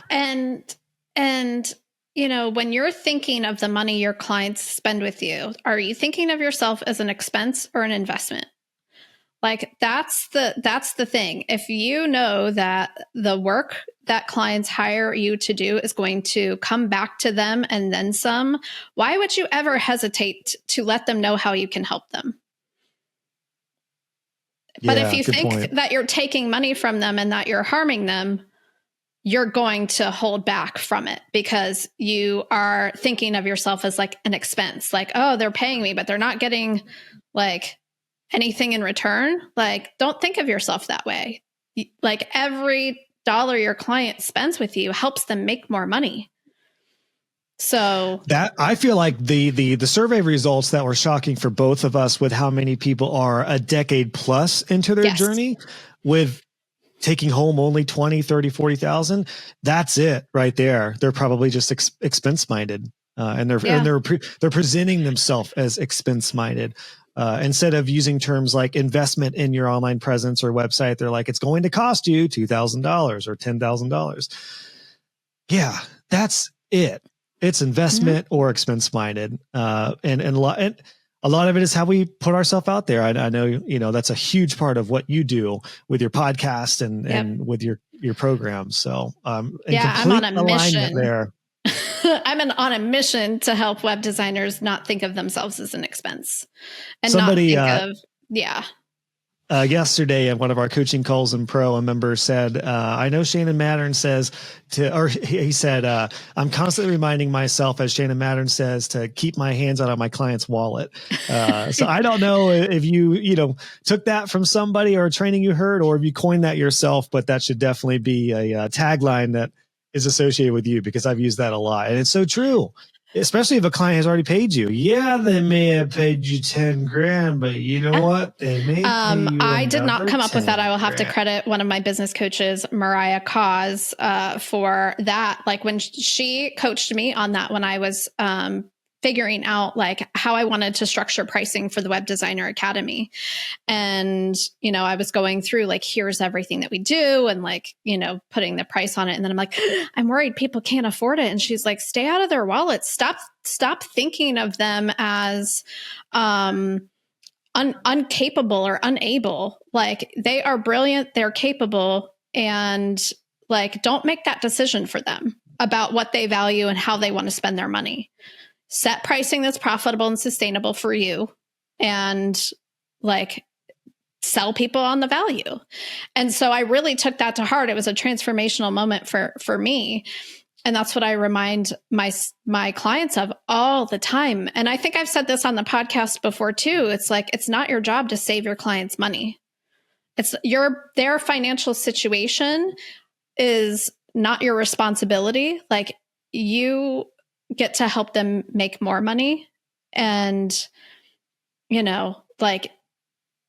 And, you know, when you're thinking of the money your clients spend with you, are you thinking of yourself as an expense or an investment? Like that's the thing. If you know that the work that clients hire you to do is going to come back to them and then some, why would you ever hesitate to let them know how you can help them? But if you think that you're taking money from them and that you're harming them, you're going to hold back from it because you are thinking of yourself as like an expense. Like, oh, they're paying me, but they're not getting like anything in return. Like, don't think of yourself that way. Like every dollar your client spends with you helps them make more money. So that, I feel like the survey results that were shocking for both of us with how many people are a decade plus into their journey with taking home only 20, 30, 40,000. That's it right there. They're probably just expense minded. And they're presenting themselves as expense minded. Instead of using terms like investment in your online presence or website, they're like, it's going to cost you $2,000 or $10,000. Yeah, that's it. It's investment or expense minded. And a lot of it is how we put ourselves out there. I know, you know, that's a huge part of what you do with your podcast and with your programs. So, I'm on a mission there. I'm on a mission to help web designers not think of themselves as an expense and yesterday at one of our coaching calls in Pro, a member said, I know Shannon Mattern says he said, I'm constantly reminding myself, as Shannon Mattern says, to keep my hands out of my client's wallet. So I don't know if you took that from somebody or a training you heard, or if you coined that yourself, but that should definitely be a tagline that is associated with you, because I've used that a lot. And it's so true, especially if a client has already paid you. Yeah, they may have paid you 10 grand, but you know what? They may pay you I did not come up with that. I will have to credit one of my business coaches, Mariah Cause, for that. Like when she coached me on that, when I was figuring out like how I wanted to structure pricing for the Web Designer Academy. And, you know, I was going through like, here's everything that we do and like, you know, putting the price on it. And then I'm like, I'm worried people can't afford it. And she's like, stay out of their wallets. Stop thinking of them as, uncapable or unable. Like, they are brilliant, they're capable, and like, don't make that decision for them about what they value and how they want to spend their money. Set pricing that's profitable and sustainable for you, and like, sell people on the value. And so I really took that to heart. It was a transformational moment for me. And that's what I remind my clients of all the time. And I think I've said this on the podcast before too. It's like, it's not your job to save your clients money. It's their financial situation is not your responsibility. Like, you get to help them make more money, and, like,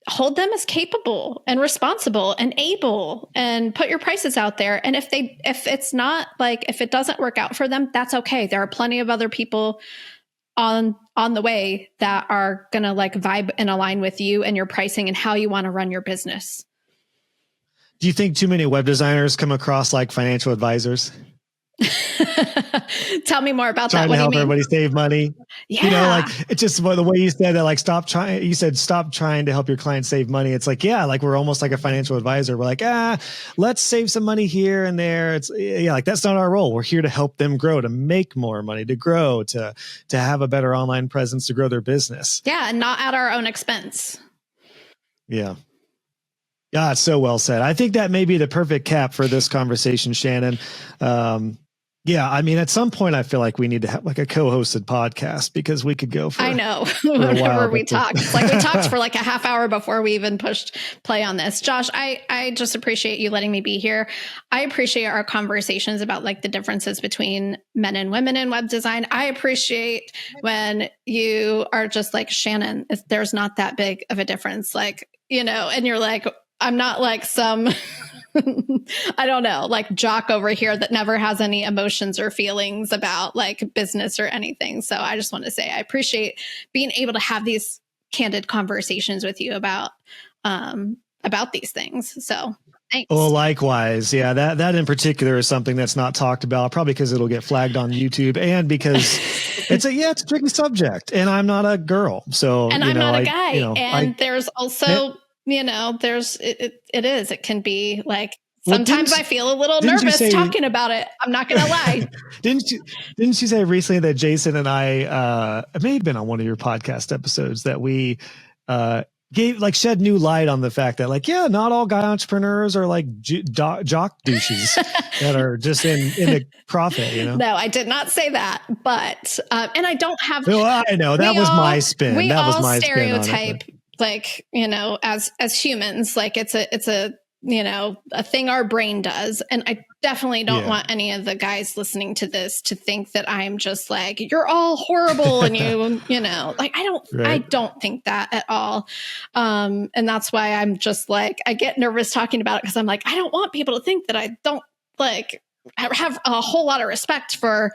hold them as capable and responsible and able, and put your prices out there. And if it's not, like, if it doesn't work out for them, that's okay. There are plenty of other people on the way that are going to like vibe and align with you and your pricing and how you want to run your business. Do you think too many web designers come across like financial advisors? Tell me more about trying that. to help everybody save money. Yeah. Like, it's just the way you said that, like, stop trying to help your clients save money. It's like, yeah, like, we're almost like a financial advisor. We're like, let's save some money here and there. It's like, that's not our role. We're here to help them grow, to make more money, to grow, to have a better online presence, to grow their business. Yeah. And not at our own expense. Yeah. Yeah, it's so well said. I think that may be the perfect cap for this conversation, Shannon. Yeah, I mean, at some point, I feel like we need to have like a co-hosted podcast, because we could go for. I know. Whenever we talk, it's like we talked for like a half hour before we even pushed play on this. Josh, I just appreciate you letting me be here. I appreciate our conversations about like the differences between men and women in web design. I appreciate when you are just like, Shannon, there's not that big of a difference, like, and you're like, I'm not like some, I don't know, like jock over here that never has any emotions or feelings about like business or anything. So I just want to say I appreciate being able to have these candid conversations with you about these things. So thanks. Well, likewise. Yeah, that in particular is something that's not talked about, probably because it'll get flagged on YouTube, and because it's a tricky subject, and I'm not a girl. So, and I'm not a guy. There's also, it can be like, sometimes I feel a little nervous talking about it. I'm not going to lie. Didn't you say recently that Jason and I, it may have been on one of your podcast episodes, that we shed new light on the fact that, like, yeah, not all guy entrepreneurs are like jock douches that are just in the profit, No, I did not say that, but, and I don't have. No, I know that was my spin. That was my stereotype. Like, as humans, like it's a thing our brain does. And I definitely don't want any of the guys listening to this to think that I'm just like, you're all horrible. And like, I don't think that at all. And that's why I'm just like, I get nervous talking about it, because I'm like, I don't want people to think that I don't like have a whole lot of respect for,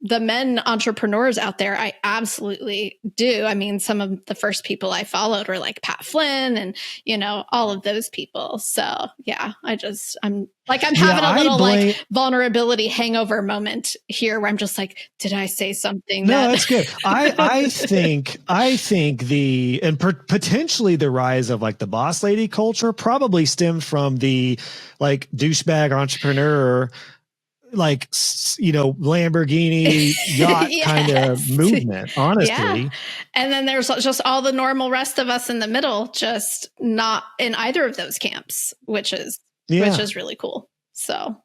the men entrepreneurs out there. I absolutely do. I mean, some of the first people I followed were like Pat Flynn and, all of those people. So yeah, I'm having a little like vulnerability hangover moment here where I'm just like, did I say something? No, that's good. I think potentially the rise of like the boss lady culture probably stemmed from the like douchebag entrepreneur, like, Lamborghini yacht kind of movement, honestly. Yeah. And then there's just all the normal rest of us in the middle, just not in either of those camps, which is really cool. So.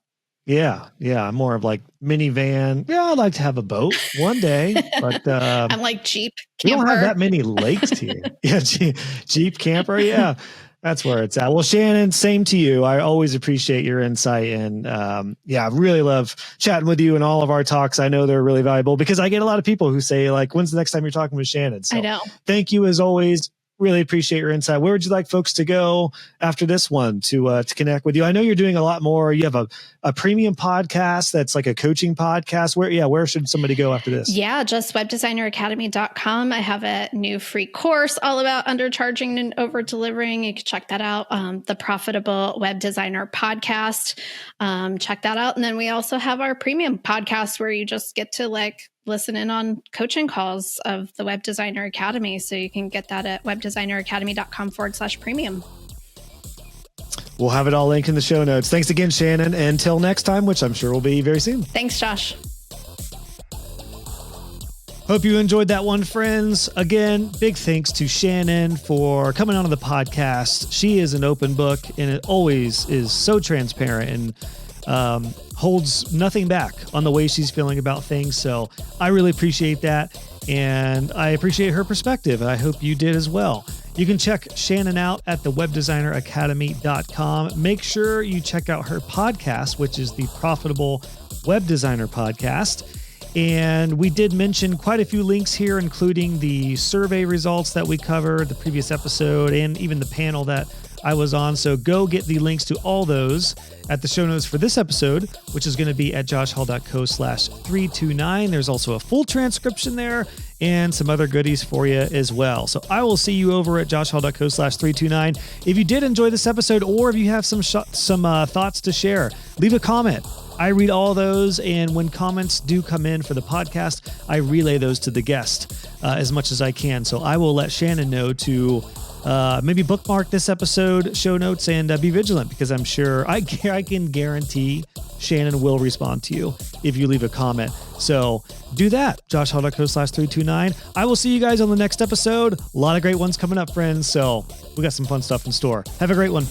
Yeah. More of like minivan. Yeah, I'd like to have a boat one day, but I'm like Jeep camper. We don't have that many lakes here. Yeah, Jeep camper. Yeah. That's where it's at. Well, Shannon, same to you. I always appreciate your insight, and I really love chatting with you and all of our talks. I know they're really valuable, because I get a lot of people who say, like, when's the next time you're talking with Shannon? So I know. Thank you as always. Really appreciate your insight. Where would you like folks to go after this one to connect with you? I know you're doing a lot more. You have a premium podcast that's like a coaching podcast. Where should somebody go after this? Yeah, just webdesigneracademy.com. I have a new free course all about undercharging and over delivering. You can check that out. The Profitable Web Designer podcast. Check that out. And then we also have our premium podcast where you just get to like listen in on coaching calls of the Web Designer Academy. So you can get that at webdesigneracademy.com/premium. We'll have it all linked in the show notes. Thanks again, Shannon. Until next time, which I'm sure will be very soon. Thanks, Josh. Hope you enjoyed that one, friends. Again, big thanks to Shannon for coming on to the podcast. She is an open book, and it always is so transparent and holds nothing back on the way she's feeling about things. So I really appreciate that, and I appreciate her perspective. I hope you did as well. You can check Shannon out at the webdesigneracademy.com. Make sure you check out her podcast, which is the Profitable Web Designer Podcast. And we did mention quite a few links here, including the survey results that we covered, the previous episode, and even the panel that I was on. So go get the links to all those at the show notes for this episode, which is going to be at joshhall.co/329. There's also a full transcription there and some other goodies for you as well. So I will see you over at joshhall.co/329. If you did enjoy this episode, or if you have some thoughts to share, leave a comment. I read all those, and when comments do come in for the podcast, I relay those to the guest as much as I can. So I will let Shannon know to maybe bookmark this episode show notes and be vigilant, because I'm sure I can guarantee Shannon will respond to you if you leave a comment. So do that, joshhall.co/329. I will see you guys on the next episode. A lot of great ones coming up, friends. So we got some fun stuff in store. Have a great one.